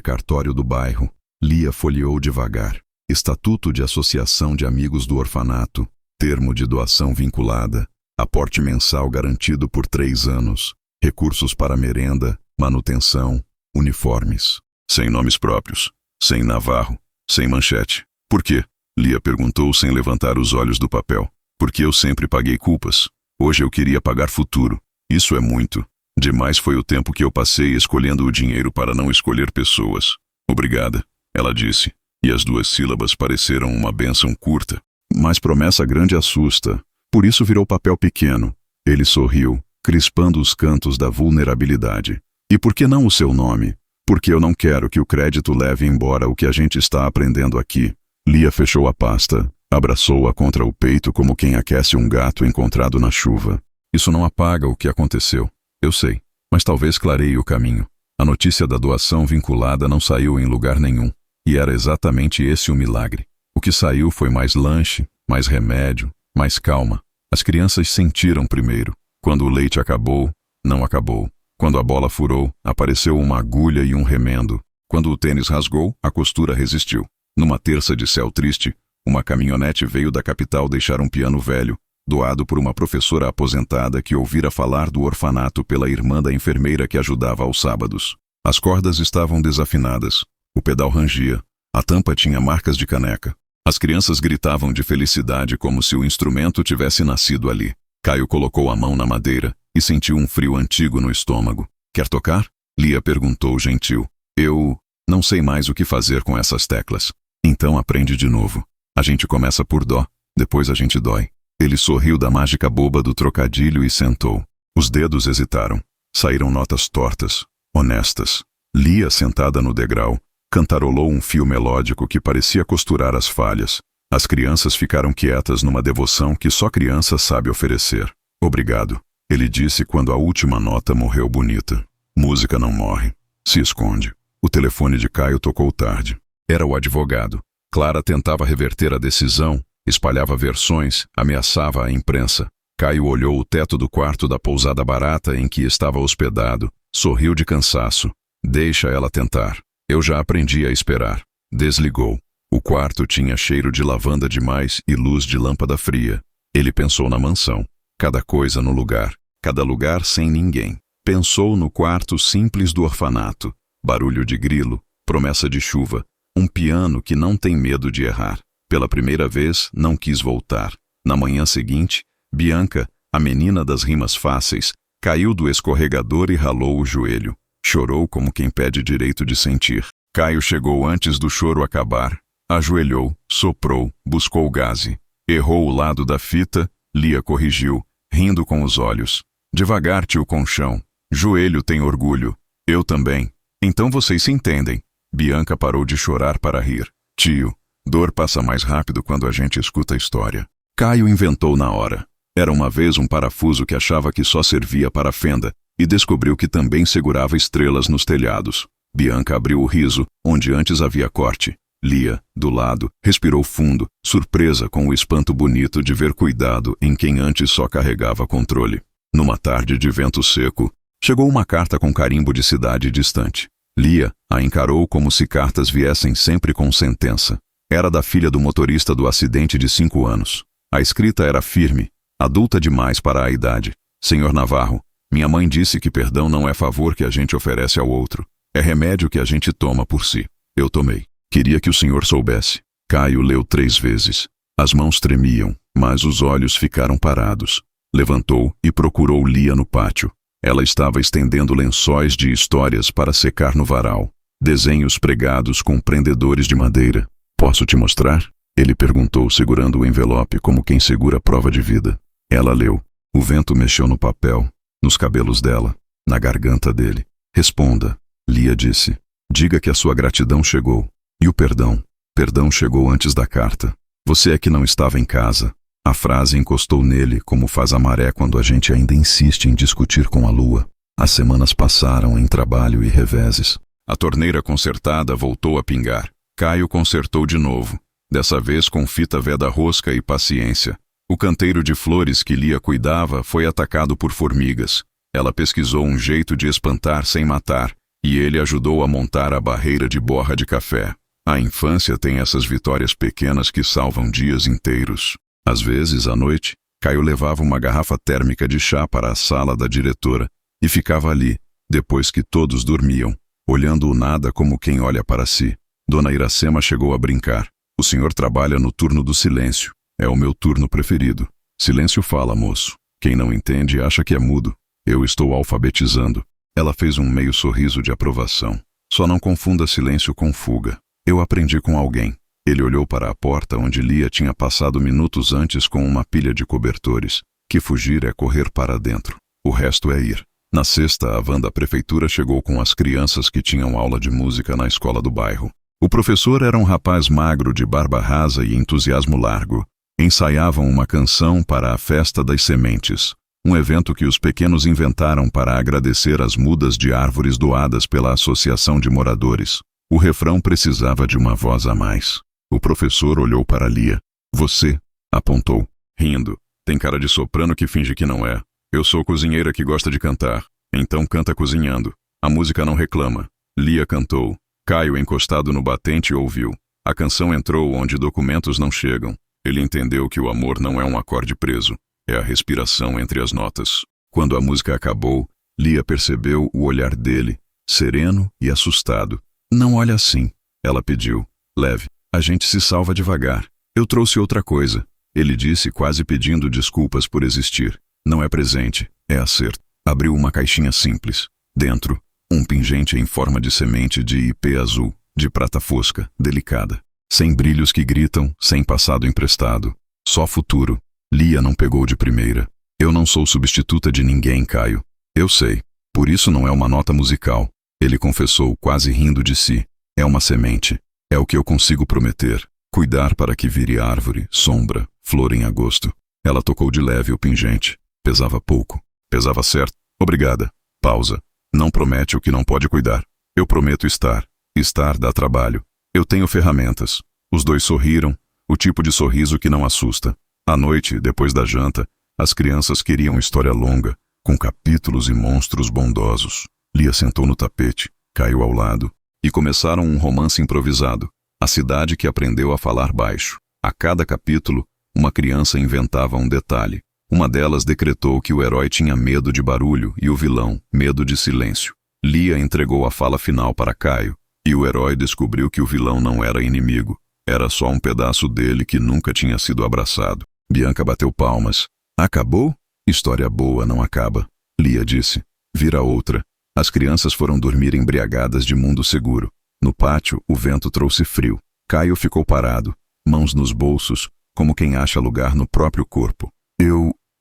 cartório do bairro. Lia folheou devagar. Estatuto de Associação de Amigos do Orfanato, termo de doação vinculada, aporte mensal garantido por 3 anos, recursos para merenda, manutenção, uniformes. Sem nomes próprios, sem Navarro, sem manchete. Por quê? Lia perguntou sem levantar os olhos do papel. Porque eu sempre paguei culpas. Hoje eu queria pagar futuro. Isso é muito. Demais foi o tempo que eu passei escolhendo o dinheiro para não escolher pessoas. Obrigada, ela disse, e as 2 sílabas pareceram uma bênção curta. Mas promessa grande assusta. Por isso virou papel pequeno. Ele sorriu, crispando os cantos da vulnerabilidade. E por que não o seu nome? Porque eu não quero que o crédito leve embora o que a gente está aprendendo aqui. Lia fechou a pasta, abraçou-a contra o peito como quem aquece um gato encontrado na chuva. Isso não apaga o que aconteceu. Eu sei, mas talvez clareie o caminho. A notícia da doação vinculada não saiu em lugar nenhum. E era exatamente esse o milagre. O que saiu foi mais lanche, mais remédio, mais calma. As crianças sentiram primeiro. Quando o leite acabou, não acabou. Quando a bola furou, apareceu uma agulha e um remendo. Quando o tênis rasgou, a costura resistiu. Numa terça de céu triste, uma caminhonete veio da capital deixar um piano velho, doado por uma professora aposentada que ouvira falar do orfanato pela irmã da enfermeira que ajudava aos sábados. As cordas estavam desafinadas. O pedal rangia. A tampa tinha marcas de caneca. As crianças gritavam de felicidade como se o instrumento tivesse nascido ali. Caio colocou a mão na madeira e sentiu um frio antigo no estômago. Quer tocar? Lia perguntou gentil. Eu não sei mais o que fazer com essas teclas. Então aprende de novo. A gente começa por dó, depois a gente dói. Ele sorriu da mágica boba do trocadilho e sentou. Os dedos hesitaram. Saíram notas tortas, honestas. Lia, sentada no degrau, cantarolou um fio melódico que parecia costurar as falhas. As crianças ficaram quietas numa devoção que só criança sabe oferecer. Obrigado, ele disse quando a última nota morreu bonita. Música não morre, se esconde. O telefone de Caio tocou tarde. Era o advogado. Clara tentava reverter a decisão, espalhava versões, ameaçava a imprensa. Caio olhou o teto do quarto da pousada barata em que estava hospedado, sorriu de cansaço. Deixa ela tentar. Eu já aprendi a esperar. Desligou. O quarto tinha cheiro de lavanda demais e luz de lâmpada fria. Ele pensou na mansão. Cada coisa no lugar. Cada lugar sem ninguém. Pensou no quarto simples do orfanato. Barulho de grilo, promessa de chuva. Um piano que não tem medo de errar. Pela primeira vez, não quis voltar. Na manhã seguinte, Bianca, a menina das rimas fáceis, caiu do escorregador e ralou o joelho. Chorou como quem pede direito de sentir. Caio chegou antes do choro acabar. Ajoelhou, soprou, buscou gaze. Errou o lado da fita, Lia corrigiu, rindo com os olhos. Devagar, tio Conchão. Joelho tem orgulho. Eu também. Então vocês se entendem. Bianca parou de chorar para rir. Tio, dor passa mais rápido quando a gente escuta a história. Caio inventou na hora. Era uma vez um parafuso que achava que só servia para a fenda e descobriu que também segurava estrelas nos telhados. Bianca abriu o riso, onde antes havia corte. Lia, do lado, respirou fundo, surpresa com o espanto bonito de ver cuidado em quem antes só carregava controle. Numa tarde de vento seco, chegou uma carta com carimbo de cidade distante. Lia a encarou como se cartas viessem sempre com sentença. Era da filha do motorista do acidente de 5 anos. A escrita era firme, adulta demais para a idade. Senhor Navarro, minha mãe disse que perdão não é favor que a gente oferece ao outro. É remédio que a gente toma por si. Eu tomei. Queria que o senhor soubesse. Caio leu 3 vezes. As mãos tremiam, mas os olhos ficaram parados. Levantou e procurou Lia no pátio. Ela estava estendendo lençóis de histórias para secar no varal. Desenhos pregados com prendedores de madeira. Posso te mostrar? Ele perguntou, segurando o envelope como quem segura a prova de vida. Ela leu. O vento mexeu no papel, nos cabelos dela, na garganta dele. Responda, Lia disse. Diga que a sua gratidão chegou. E o perdão? Perdão chegou antes da carta. Você é que não estava em casa. A frase encostou nele como faz a maré quando a gente ainda insiste em discutir com a lua. As semanas passaram em trabalho e reveses. A torneira consertada voltou a pingar. Caio consertou de novo, dessa vez com fita veda-rosca e paciência. O canteiro de flores que Lia cuidava foi atacado por formigas. Ela pesquisou um jeito de espantar sem matar, e ele ajudou a montar a barreira de borra de café. A infância tem essas vitórias pequenas que salvam dias inteiros. Às vezes, à noite, Caio levava uma garrafa térmica de chá para a sala da diretora e ficava ali, depois que todos dormiam, olhando o nada como quem olha para si. Dona Iracema chegou a brincar. O senhor trabalha no turno do silêncio. É o meu turno preferido. Silêncio fala, moço. Quem não entende acha que é mudo. Eu estou alfabetizando. Ela fez um meio sorriso de aprovação. Só não confunda silêncio com fuga. Eu aprendi com alguém. Ele olhou para a porta onde Lia tinha passado minutos antes com uma pilha de cobertores. Que fugir é correr para dentro. O resto é ir. Na sexta, a van da prefeitura chegou com as crianças que tinham aula de música na escola do bairro. O professor era um rapaz magro de barba rasa e entusiasmo largo. Ensaiavam uma canção para a Festa das Sementes, um evento que os pequenos inventaram para agradecer as mudas de árvores doadas pela Associação de Moradores. O refrão precisava de uma voz a mais. O professor olhou para Lia. Você, apontou, rindo. Tem cara de soprano que finge que não é. Eu sou cozinheira que gosta de cantar. Então canta cozinhando. A música não reclama. Lia cantou. Caio, encostado no batente, ouviu. A canção entrou onde documentos não chegam. Ele entendeu que o amor não é um acorde preso. É a respiração entre as notas. Quando a música acabou, Lia percebeu o olhar dele, sereno e assustado. Não olha assim, ela pediu. Leve. A gente se salva devagar. Eu trouxe outra coisa. Ele disse, quase pedindo desculpas por existir. Não é presente, é acerto. Abriu uma caixinha simples. Dentro, um pingente em forma de semente de ipê azul, de prata fosca, delicada. Sem brilhos que gritam, sem passado emprestado. Só futuro. Lia não pegou de primeira. Eu não sou substituta de ninguém, Caio. Eu sei. Por isso não é uma nota musical. Ele confessou, quase rindo de si. É uma semente. É o que eu consigo prometer. Cuidar para que vire árvore, sombra, flor em agosto. Ela tocou de leve o pingente. Pesava pouco. Pesava certo. Obrigada. Pausa. Não promete o que não pode cuidar. Eu prometo estar. Estar dá trabalho. Eu tenho ferramentas. Os dois sorriram, o tipo de sorriso que não assusta. À noite, depois da janta, as crianças queriam história longa, com capítulos e monstros bondosos. Lia sentou no tapete, caiu ao lado, e começaram um romance improvisado. A cidade que aprendeu a falar baixo. A cada capítulo, uma criança inventava um detalhe. Uma delas decretou que o herói tinha medo de barulho e o vilão, medo de silêncio. Lia entregou a fala final para Caio. E o herói descobriu que o vilão não era inimigo. Era só um pedaço dele que nunca tinha sido abraçado. Bianca bateu palmas. Acabou? História boa não acaba. Lia disse. Vira outra. As crianças foram dormir embriagadas de mundo seguro. No pátio, o vento trouxe frio. Caio ficou parado, mãos nos bolsos, como quem acha lugar no próprio corpo.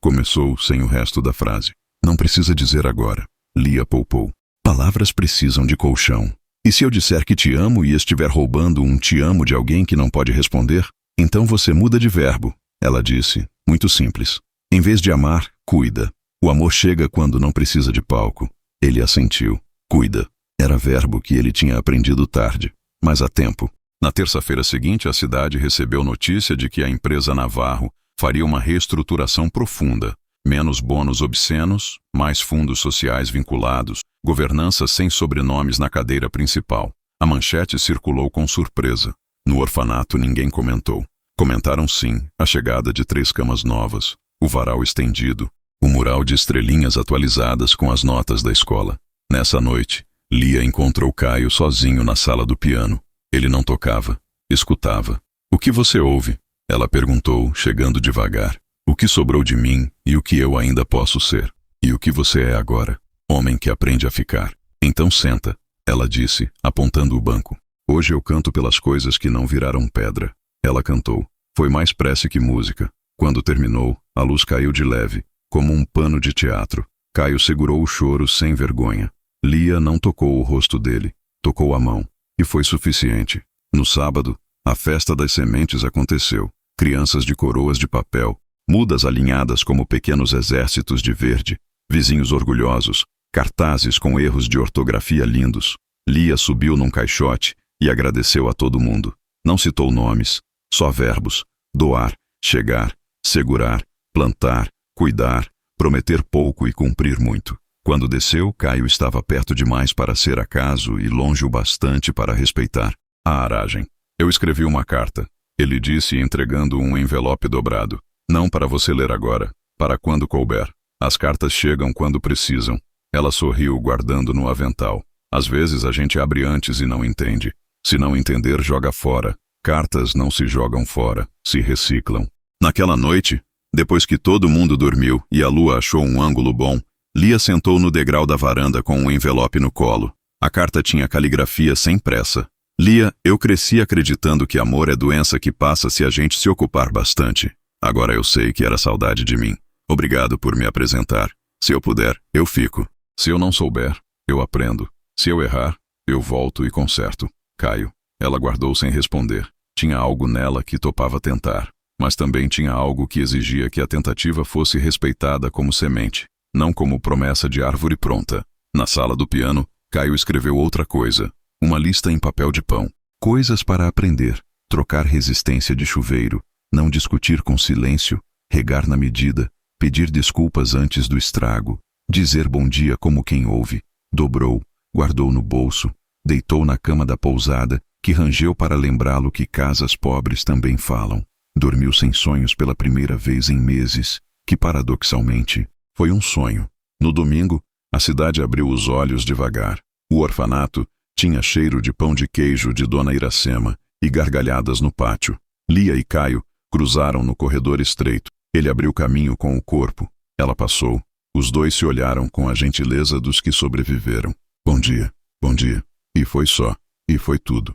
Começou sem o resto da frase. Não precisa dizer agora. Lia poupou. Palavras precisam de colchão. E se eu disser que te amo e estiver roubando um te amo de alguém que não pode responder? Então você muda de verbo, ela disse. Muito simples. Em vez de amar, cuida. O amor chega quando não precisa de palco. Ele assentiu. Cuida. Era verbo que ele tinha aprendido tarde, mas a tempo. Na terça-feira seguinte, a cidade recebeu notícia de que a empresa Navarro faria uma reestruturação profunda. Menos bônus obscenos, mais fundos sociais vinculados, governança sem sobrenomes na cadeira principal. A manchete circulou com surpresa. No orfanato ninguém comentou. Comentaram sim a chegada de 3 camas novas, o varal estendido, o mural de estrelinhas atualizadas com as notas da escola. Nessa noite, Lia encontrou Caio sozinho na sala do piano. Ele não tocava, escutava. O que você ouve? Ela perguntou, chegando devagar. O que sobrou de mim e o que eu ainda posso ser? E o que você é agora? Homem que aprende a ficar. Então senta, ela disse, apontando o banco. Hoje eu canto pelas coisas que não viraram pedra. Ela cantou. Foi mais prece que música. Quando terminou, a luz caiu de leve, como um pano de teatro. Caio segurou o choro sem vergonha. Lia não tocou o rosto dele, tocou a mão. E foi suficiente. No sábado, a festa das sementes aconteceu. Crianças de coroas de papel, mudas alinhadas como pequenos exércitos de verde, vizinhos orgulhosos, cartazes com erros de ortografia lindos. Lia subiu num caixote e agradeceu a todo mundo. Não citou nomes, só verbos: doar, chegar, segurar, plantar, cuidar, prometer pouco e cumprir muito. Quando desceu, Caio estava perto demais para ser acaso e longe o bastante para respeitar a aragem. Eu escrevi uma carta, ele disse entregando um envelope dobrado. Não para você ler agora, para quando couber. As cartas chegam quando precisam. Ela sorriu, guardando no avental. Às vezes a gente abre antes e não entende. Se não entender, joga fora. Cartas não se jogam fora, se reciclam. Naquela noite, depois que todo mundo dormiu e a lua achou um ângulo bom, Lia sentou no degrau da varanda com um envelope no colo. A carta tinha caligrafia sem pressa. Lia, eu cresci acreditando que amor é doença que passa se a gente se ocupar bastante. Agora eu sei que era saudade de mim. Obrigado por me apresentar. Se eu puder, eu fico. Se eu não souber, eu aprendo. Se eu errar, eu volto e conserto. Caio. Ela guardou sem responder. Tinha algo nela que topava tentar, mas também tinha algo que exigia que a tentativa fosse respeitada como semente, não como promessa de árvore pronta. Na sala do piano, Caio escreveu outra coisa. Uma lista em papel de pão. Coisas para aprender. Trocar resistência de chuveiro. Não discutir com silêncio. Regar na medida. Pedir desculpas antes do estrago. Dizer bom dia como quem ouve. Dobrou. Guardou no bolso. Deitou na cama da pousada, que rangeu para lembrá-lo que casas pobres também falam. Dormiu sem sonhos pela primeira vez em meses, que paradoxalmente foi um sonho. No domingo, a cidade abriu os olhos devagar. O orfanato tinha cheiro de pão de queijo de Dona Iracema e gargalhadas no pátio. Lia e Caio cruzaram no corredor estreito. Ele abriu caminho com o corpo. Ela passou. Os dois se olharam com a gentileza dos que sobreviveram. Bom dia, bom dia. E foi só. E foi tudo.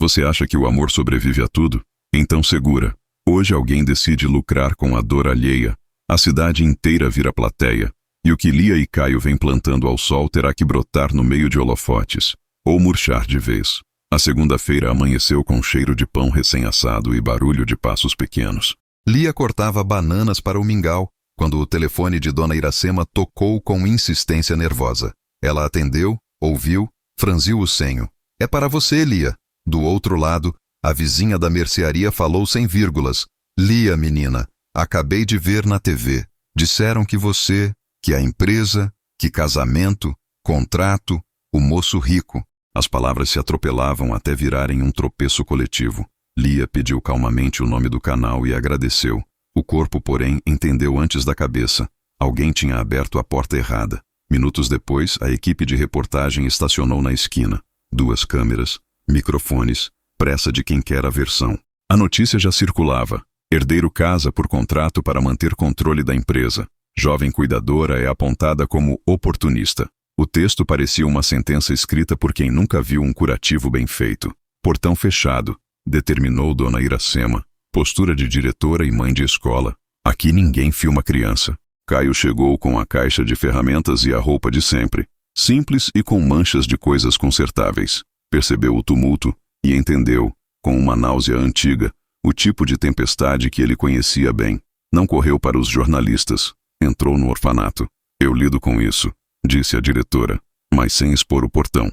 Você acha que o amor sobrevive a tudo? Então segura. Hoje alguém decide lucrar com a dor alheia. A cidade inteira vira plateia. E o que Lia e Caio vêm plantando ao sol terá que brotar no meio de holofotes. Ou murchar de vez. A segunda-feira amanheceu com cheiro de pão recém-assado e barulho de passos pequenos. Lia cortava bananas para o mingau, quando o telefone de Dona Iracema tocou com insistência nervosa. Ela atendeu, ouviu, franziu o senho. É para você, Lia. Do outro lado, a vizinha da mercearia falou sem vírgulas. Lia, menina, acabei de ver na TV. Disseram que você, que a empresa, que casamento, contrato, o moço rico. As palavras se atropelavam até virarem um tropeço coletivo. Lia pediu calmamente o nome do canal e agradeceu. O corpo, porém, entendeu antes da cabeça. Alguém tinha aberto a porta errada. Minutos depois, a equipe de reportagem estacionou na esquina. 2 câmeras, microfones, pressa de quem quer a versão. A notícia já circulava. Herdeiro casa por contrato para manter controle da empresa. Jovem cuidadora é apontada como oportunista. O texto parecia uma sentença escrita por quem nunca viu um curativo bem feito. Portão fechado, determinou Dona Iracema. Postura de diretora e mãe de escola. Aqui ninguém filma criança. Caio chegou com a caixa de ferramentas e a roupa de sempre. Simples e com manchas de coisas consertáveis. Percebeu o tumulto e entendeu, com uma náusea antiga, o tipo de tempestade que ele conhecia bem. Não correu para os jornalistas. Entrou no orfanato. Eu lido com isso, disse a diretora, mas sem expor o portão.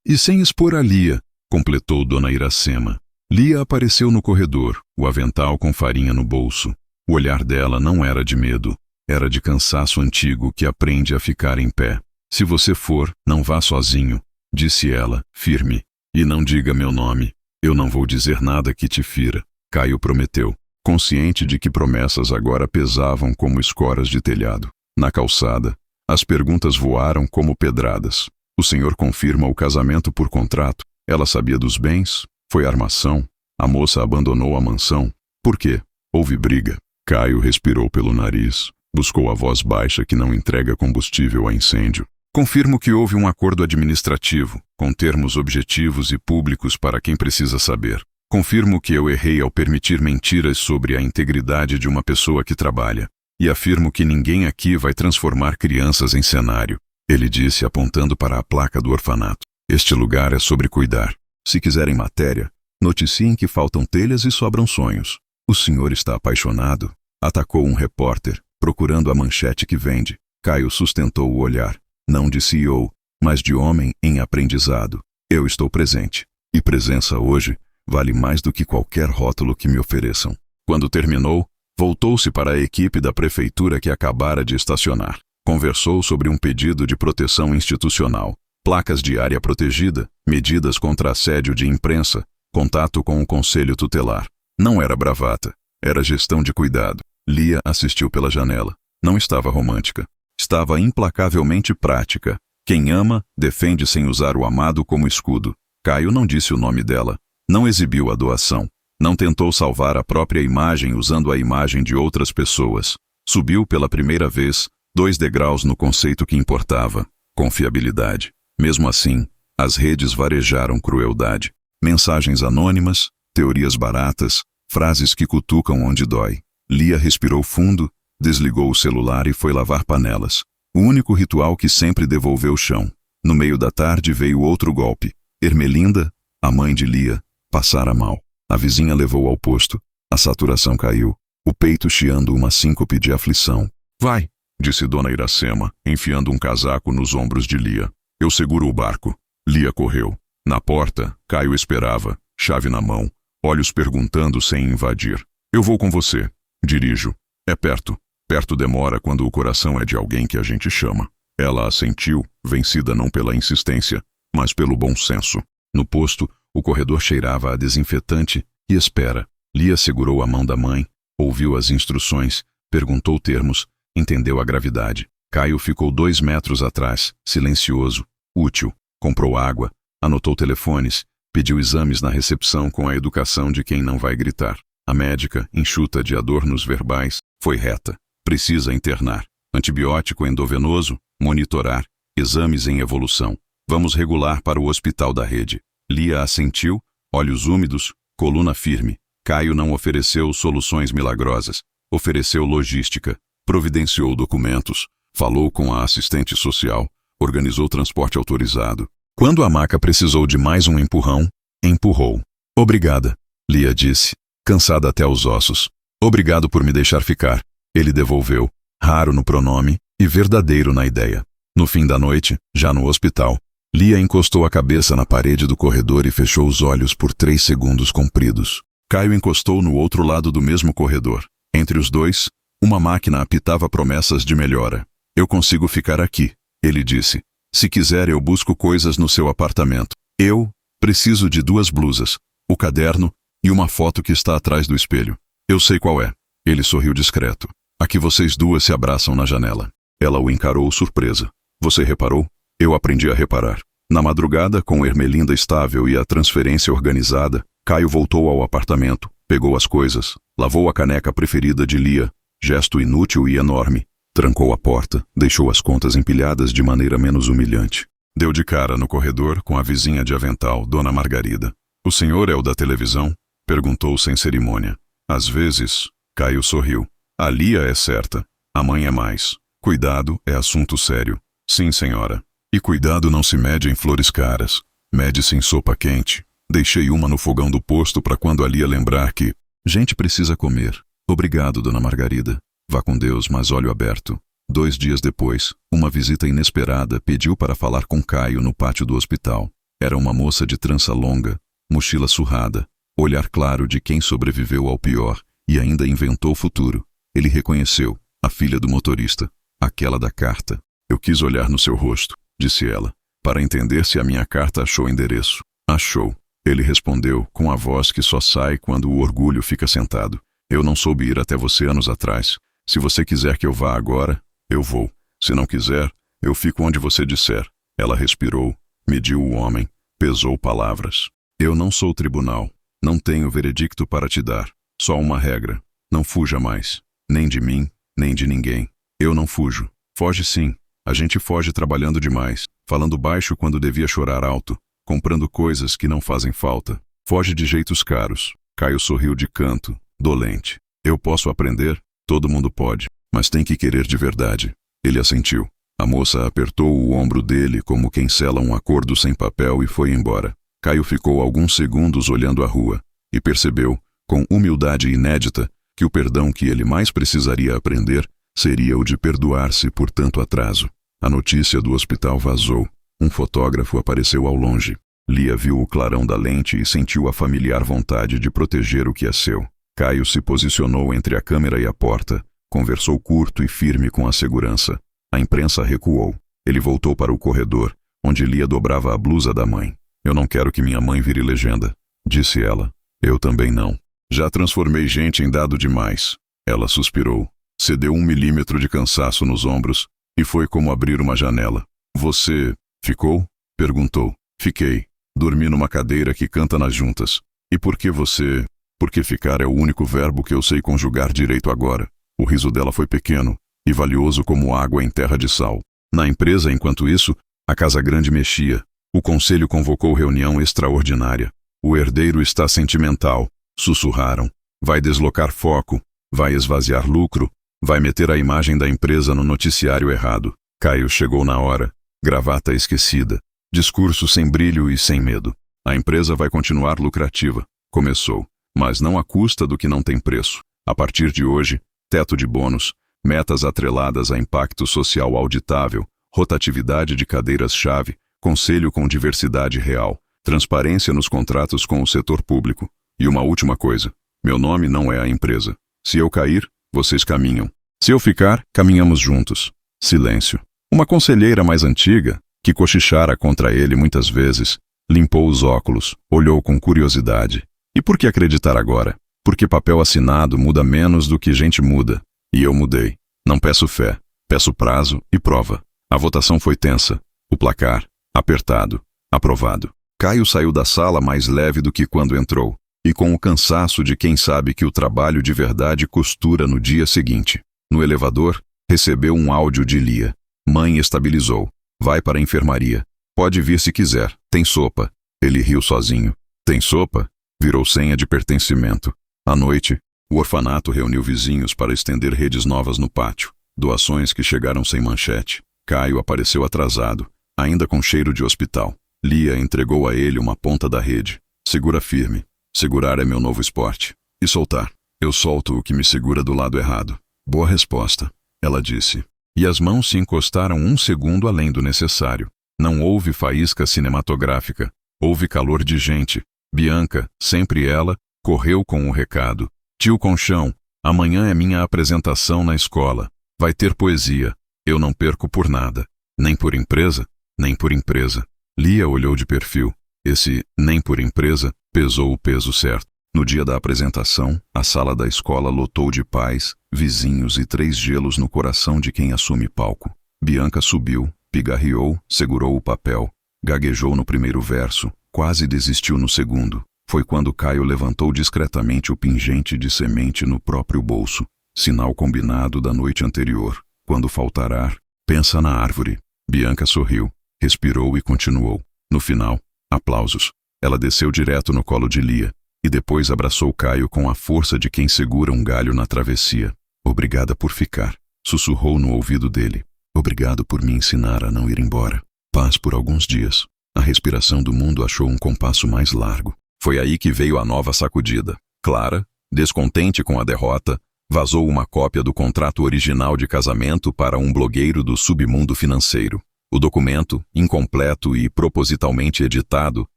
E sem expor a Lia, completou Dona Iracema. Lia apareceu no corredor, o avental com farinha no bolso. O olhar dela não era de medo, era de cansaço antigo que aprende a ficar em pé. Se você for, não vá sozinho, disse ela, firme. E não diga meu nome. Eu não vou dizer nada que te fira. Caio prometeu, consciente de que promessas agora pesavam como escoras de telhado. Na calçada, as perguntas voaram como pedradas. O senhor confirma o casamento por contrato? Ela sabia dos bens? Foi armação? A moça abandonou a mansão? Por quê? Houve briga. Caio respirou pelo nariz. Buscou a voz baixa que não entrega combustível a incêndio. Confirmo que houve um acordo administrativo, com termos objetivos e públicos para quem precisa saber. Confirmo que eu errei ao permitir mentiras sobre a integridade de uma pessoa que trabalha. E afirmo que ninguém aqui vai transformar crianças em cenário. Ele disse apontando para a placa do orfanato. Este lugar é sobre cuidar. Se quiserem matéria, noticiem que faltam telhas e sobram sonhos. O senhor está apaixonado? Atacou um repórter, procurando a manchete que vende. Caio sustentou o olhar. Não de CEO, mas de homem em aprendizado. Eu estou presente. E presença hoje vale mais do que qualquer rótulo que me ofereçam. Quando terminou, voltou-se para a equipe da prefeitura que acabara de estacionar. Conversou sobre um pedido de proteção institucional, placas de área protegida, medidas contra assédio de imprensa, contato com o conselho tutelar. Não era bravata, era gestão de cuidado. Lia assistiu pela janela. Não estava romântica. Estava implacavelmente prática. Quem ama, defende sem usar o amado como escudo. Caio não disse o nome dela. Não exibiu a doação. Não tentou salvar a própria imagem usando a imagem de outras pessoas. Subiu pela primeira vez 2 degraus no conceito que importava: confiabilidade. Mesmo assim, as redes varejaram crueldade. Mensagens anônimas, teorias baratas, frases que cutucam onde dói. Lia respirou fundo, desligou o celular e foi lavar panelas. O único ritual que sempre devolveu o chão. No meio da tarde veio outro golpe. Ermelinda, a mãe de Lia, passara mal. A vizinha levou ao posto. A saturação caiu, o peito chiando uma síncope de aflição. Vai, disse Dona Iracema, enfiando um casaco nos ombros de Lia. Eu seguro o barco. Lia correu. Na porta, Caio esperava, chave na mão, olhos perguntando sem invadir. Eu vou com você. Dirijo. É perto. Perto demora quando o coração é de alguém que a gente chama. Ela assentiu, vencida não pela insistência, mas pelo bom senso. No posto, o corredor cheirava a desinfetante e espera. Lia segurou a mão da mãe, ouviu as instruções, perguntou termos, entendeu a gravidade. Caio ficou 2 metros atrás, silencioso, útil. Comprou água, anotou telefones, pediu exames na recepção com a educação de quem não vai gritar. A médica, enxuta de adornos verbais, foi reta. Precisa internar. Antibiótico endovenoso, monitorar, exames em evolução. Vamos regular para o hospital da rede. Lia assentiu, olhos úmidos, coluna firme. Caio não ofereceu soluções milagrosas. Ofereceu logística. Providenciou documentos. Falou com a assistente social. Organizou transporte autorizado. Quando a maca precisou de mais um empurrão, empurrou. Obrigada, Lia disse, cansada até os ossos. Obrigado por me deixar ficar. Ele devolveu, raro no pronome e verdadeiro na ideia. No fim da noite, já no hospital, Lia encostou a cabeça na parede do corredor e fechou os olhos por 3 segundos compridos. Caio encostou no outro lado do mesmo corredor. Entre os dois, uma máquina apitava promessas de melhora. Eu consigo ficar aqui, ele disse. Se quiser eu busco coisas no seu apartamento. Eu preciso de 2 blusas, o caderno e uma foto que está atrás do espelho. Eu sei qual é. Ele sorriu discreto. Aqui vocês 2 se abraçam na janela. Ela o encarou surpresa. Você reparou? Eu aprendi a reparar. Na madrugada, com Ermelinda estável e a transferência organizada, Caio voltou ao apartamento, pegou as coisas, lavou a caneca preferida de Lia, gesto inútil e enorme, trancou a porta, deixou as contas empilhadas de maneira menos humilhante. Deu de cara no corredor com a vizinha de avental, Dona Margarida. O senhor é o da televisão? Perguntou sem cerimônia. Às vezes, Caio sorriu. A Lia é certa, a mãe é mais. Cuidado é assunto sério. Sim, senhora. E cuidado não se mede em flores caras. Mede-se em sopa quente. Deixei uma no fogão do posto para quando a Lia lembrar que... Gente precisa comer. Obrigado, Dona Margarida. Vá com Deus, mas olho aberto. 2 dias depois, uma visita inesperada pediu para falar com Caio no pátio do hospital. Era uma moça de trança longa, mochila surrada, olhar claro de quem sobreviveu ao pior e ainda inventou o futuro. Ele reconheceu, a filha do motorista, aquela da carta. Eu quis olhar no seu rosto, disse ela, para entender se a minha carta achou endereço. Achou. Ele respondeu com a voz que só sai quando o orgulho fica sentado. Eu não soube ir até você anos atrás. Se você quiser que eu vá agora, eu vou. Se não quiser, eu fico onde você disser. Ela respirou, mediu o homem, pesou palavras. Eu não sou tribunal. Não tenho veredicto para te dar. Só uma regra. Não fuja mais. Nem de mim, nem de ninguém. Eu não fujo. Foge sim. A gente foge trabalhando demais, falando baixo quando devia chorar alto, comprando coisas que não fazem falta. Foge de jeitos caros. Caio sorriu de canto, dolente. Eu posso aprender? Todo mundo pode, mas tem que querer de verdade. Ele assentiu. A moça apertou o ombro dele como quem sela um acordo sem papel e foi embora. Caio ficou alguns segundos olhando a rua e percebeu, com humildade inédita, que o perdão que ele mais precisaria aprender seria o de perdoar-se por tanto atraso. A notícia do hospital vazou. Um fotógrafo apareceu ao longe. Lia viu o clarão da lente e sentiu a familiar vontade de proteger o que é seu. Caio se posicionou entre a câmera e a porta. Conversou curto e firme com a segurança. A imprensa recuou. Ele voltou para o corredor, onde Lia dobrava a blusa da mãe. Eu não quero que minha mãe vire legenda, disse ela. Eu também não. Já transformei gente em dado demais. Ela suspirou. Cedeu 1 milímetro de cansaço nos ombros e foi como abrir uma janela. Você ficou? Perguntou. Fiquei. Dormi numa cadeira que canta nas juntas. E por que você? Porque ficar é o único verbo que eu sei conjugar direito agora. O riso dela foi pequeno e valioso como água em terra de sal. Na empresa, enquanto isso, a Casa Grande mexia. O conselho convocou reunião extraordinária. O herdeiro está sentimental, sussurraram. Vai deslocar foco, vai esvaziar lucro, vai meter a imagem da empresa no noticiário errado. Caio chegou na hora, gravata esquecida, discurso sem brilho e sem medo. A empresa vai continuar lucrativa, começou, mas não à custa do que não tem preço. A partir de hoje, teto de bônus, metas atreladas a impacto social auditável, rotatividade de cadeiras-chave, conselho com diversidade real, transparência nos contratos com o setor público. E uma última coisa, meu nome não é a empresa. Se eu cair, vocês caminham. Se eu ficar, caminhamos juntos. Silêncio. Uma conselheira mais antiga, que cochichara contra ele muitas vezes, limpou os óculos, olhou com curiosidade. E por que acreditar agora? Porque papel assinado muda menos do que gente muda. E eu mudei. Não peço fé, peço prazo e prova. A votação foi tensa. O placar, apertado, aprovado. Caio saiu da sala mais leve do que quando entrou, e com o cansaço de quem sabe que o trabalho de verdade costura no dia seguinte. No elevador, recebeu um áudio de Lia. Mãe estabilizou. Vai para a enfermaria. Pode vir se quiser. Tem sopa. Ele riu sozinho. Tem sopa? Virou senha de pertencimento. À noite, o orfanato reuniu vizinhos para estender redes novas no pátio. Doações que chegaram sem manchete. Caio apareceu atrasado, ainda com cheiro de hospital. Lia entregou a ele uma ponta da rede. Segura firme. Segurar é meu novo esporte. E soltar. Eu solto o que me segura do lado errado. Boa resposta, ela disse. E as mãos se encostaram 1 segundo além do necessário. Não houve faísca cinematográfica. Houve calor de gente. Bianca, sempre ela, correu com o recado. Tio Conchão, amanhã é minha apresentação na escola. Vai ter poesia. Eu não perco por nada. Nem por empresa, nem por empresa. Lia olhou de perfil. Esse nem por empresa pesou o peso certo. No dia da apresentação, a sala da escola lotou de pais, vizinhos e 3 gelos no coração de quem assume palco. Bianca subiu, pigarreou, segurou o papel, gaguejou no primeiro verso, quase desistiu no segundo. Foi quando Caio levantou discretamente o pingente de semente no próprio bolso, sinal combinado da noite anterior. Quando faltar ar, pensa na árvore. Bianca sorriu, respirou e continuou. No final, aplausos. Ela desceu direto no colo de Lia e depois abraçou Caio com a força de quem segura um galho na travessia. Obrigada por ficar, sussurrou no ouvido dele. Obrigado por me ensinar a não ir embora. Paz por alguns dias. A respiração do mundo achou um compasso mais largo. Foi aí que veio a nova sacudida. Clara, descontente com a derrota, vazou uma cópia do contrato original de casamento para um blogueiro do submundo financeiro. O documento, incompleto e propositalmente editado,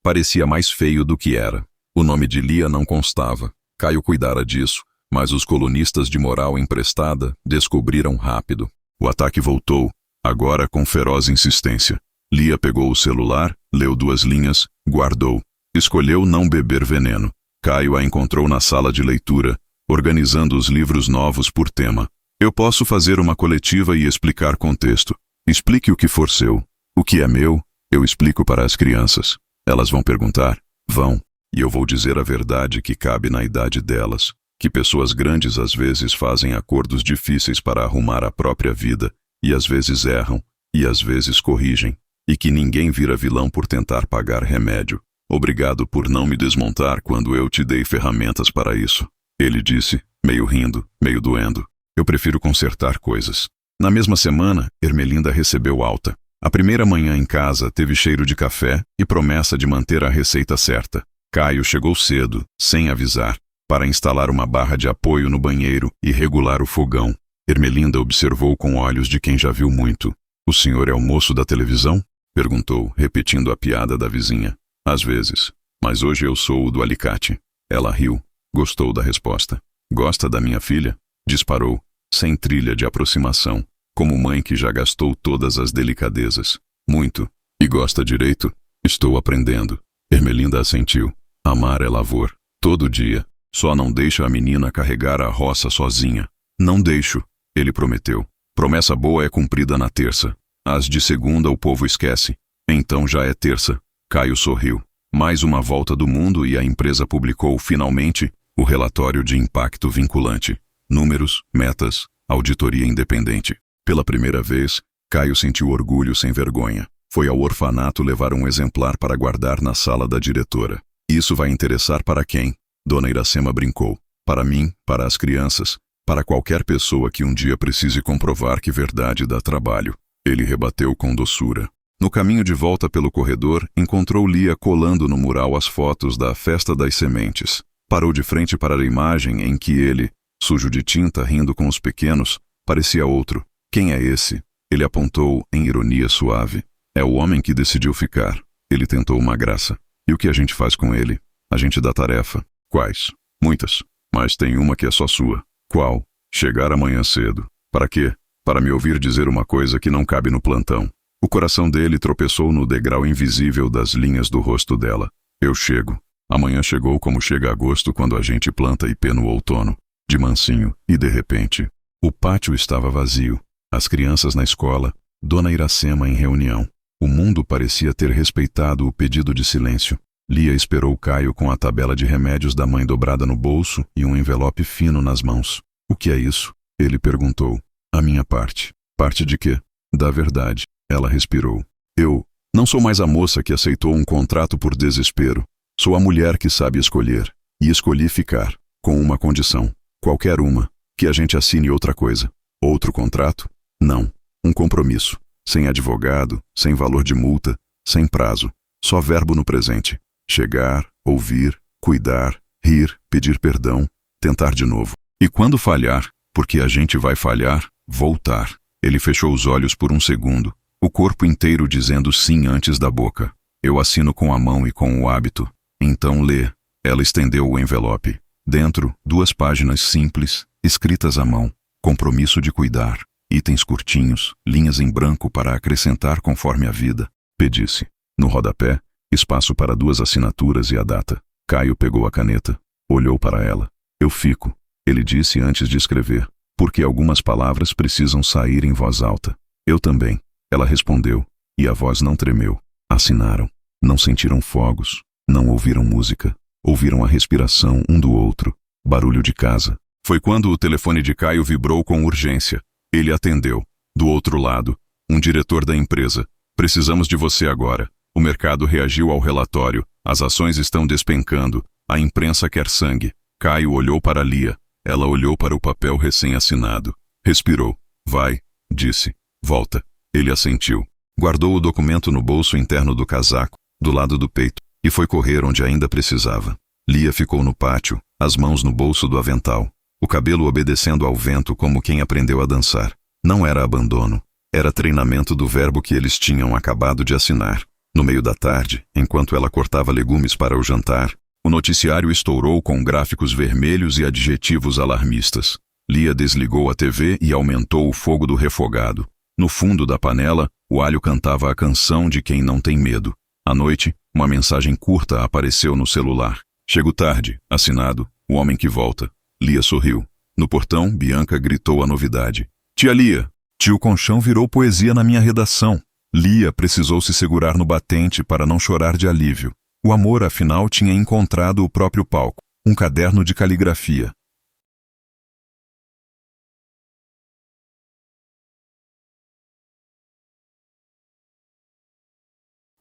parecia mais feio do que era. O nome de Lia não constava. Caio cuidara disso, mas os colunistas de moral emprestada descobriram rápido. O ataque voltou, agora com feroz insistência. Lia pegou o celular, leu 2 linhas, guardou. Escolheu não beber veneno. Caio a encontrou na sala de leitura, organizando os livros novos por tema. Eu posso fazer uma coletiva e explicar contexto. Explique o que for seu. O que é meu, eu explico para as crianças. Elas vão perguntar? Vão. E eu vou dizer a verdade que cabe na idade delas. Que pessoas grandes às vezes fazem acordos difíceis para arrumar a própria vida, e às vezes erram, e às vezes corrigem. E que ninguém vira vilão por tentar pagar remédio. Obrigado por não me desmontar quando eu te dei ferramentas para isso. Ele disse, meio rindo, meio doendo. Eu prefiro consertar coisas. Na mesma semana, Ermelinda recebeu alta. A primeira manhã em casa teve cheiro de café e promessa de manter a receita certa. Caio chegou cedo, sem avisar, para instalar uma barra de apoio no banheiro e regular o fogão. Ermelinda observou com olhos de quem já viu muito. O senhor é o moço da televisão? Perguntou, repetindo a piada da vizinha. Às vezes. Mas hoje eu sou o do alicate. Ela riu. Gostou da resposta. Gosta da minha filha? Disparou, sem trilha de aproximação, como mãe que já gastou todas as delicadezas. Muito. E gosta direito? Estou aprendendo. Ermelinda assentiu. Amar é lavor. Todo dia. Só não deixa a menina carregar a roça sozinha. Não deixo, ele prometeu. Promessa boa é cumprida na terça. As de segunda o povo esquece. Então já é terça. Caio sorriu. Mais uma volta do mundo e a empresa publicou, finalmente, o relatório de impacto vinculante. Números, metas, auditoria independente. Pela primeira vez, Caio sentiu orgulho sem vergonha. Foi ao orfanato levar um exemplar para guardar na sala da diretora. Isso vai interessar para quem? Dona Iracema brincou. Para mim, para as crianças, para qualquer pessoa que um dia precise comprovar que verdade dá trabalho. Ele rebateu com doçura. No caminho de volta pelo corredor, encontrou Lia colando no mural as fotos da Festa das Sementes. Parou de frente para a imagem em que ele, sujo de tinta, rindo com os pequenos, parecia outro. Quem é esse? Ele apontou em ironia suave. É o homem que decidiu ficar. Ele tentou uma graça. E o que a gente faz com ele? A gente dá tarefa. Quais? Muitas. Mas tem uma que é só sua. Qual? Chegar amanhã cedo. Para quê? Para me ouvir dizer uma coisa que não cabe no plantão. O coração dele tropeçou no degrau invisível das linhas do rosto dela. Eu chego. Amanhã chegou como chega agosto quando a gente planta ipê no outono. De mansinho, e de repente, o pátio estava vazio. As crianças na escola, Dona Iracema em reunião. O mundo parecia ter respeitado o pedido de silêncio. Lia esperou Caio com a tabela de remédios da mãe dobrada no bolso e um envelope fino nas mãos. O que é isso? Ele perguntou. A minha parte. Parte de quê? Da verdade. Ela respirou. Eu não sou mais a moça que aceitou um contrato por desespero. Sou a mulher que sabe escolher. E escolhi ficar, com uma condição. Qualquer uma. Que a gente assine outra coisa. Outro contrato? Não. Um compromisso. Sem advogado, sem valor de multa, sem prazo. Só verbo no presente. Chegar, ouvir, cuidar, rir, pedir perdão, tentar de novo. E quando falhar, porque a gente vai falhar, voltar. Ele fechou os olhos por um segundo, o corpo inteiro dizendo sim antes da boca. Eu assino com a mão e com o hábito. Então lê. Ela estendeu o envelope. Dentro, 2 páginas simples, escritas à mão. Compromisso de cuidar. Itens curtinhos, linhas em branco para acrescentar conforme a vida. Pedisse. No rodapé, espaço para 2 assinaturas e a data. Caio pegou a caneta. Olhou para ela. Eu fico, ele disse antes de escrever, porque algumas palavras precisam sair em voz alta. Eu também. Ela respondeu, e a voz não tremeu. Assinaram. Não sentiram fogos. Não ouviram música. Ouviram a respiração um do outro. Barulho de casa. Foi quando o telefone de Caio vibrou com urgência. Ele atendeu. Do outro lado, um diretor da empresa. Precisamos de você agora. O mercado reagiu ao relatório. As ações estão despencando. A imprensa quer sangue. Caio olhou para Lia. Ela olhou para o papel recém-assinado. Respirou. Vai, disse. Volta. Ele assentiu. Guardou o documento no bolso interno do casaco, do lado do peito, e foi correr onde ainda precisava. Lia ficou no pátio, as mãos no bolso do avental, o cabelo obedecendo ao vento como quem aprendeu a dançar. Não era abandono. Era treinamento do verbo que eles tinham acabado de assinar. No meio da tarde, enquanto ela cortava legumes para o jantar, o noticiário estourou com gráficos vermelhos e adjetivos alarmistas. Lia desligou a TV e aumentou o fogo do refogado. No fundo da panela, o alho cantava a canção de quem não tem medo. À noite, uma mensagem curta apareceu no celular. Chego tarde, assinado, o homem que volta. Lia sorriu. No portão, Bianca gritou a novidade. Tia Lia, tio Conchão virou poesia na minha redação. Lia precisou se segurar no batente para não chorar de alívio. O amor, afinal, tinha encontrado o próprio palco. Um caderno de caligrafia.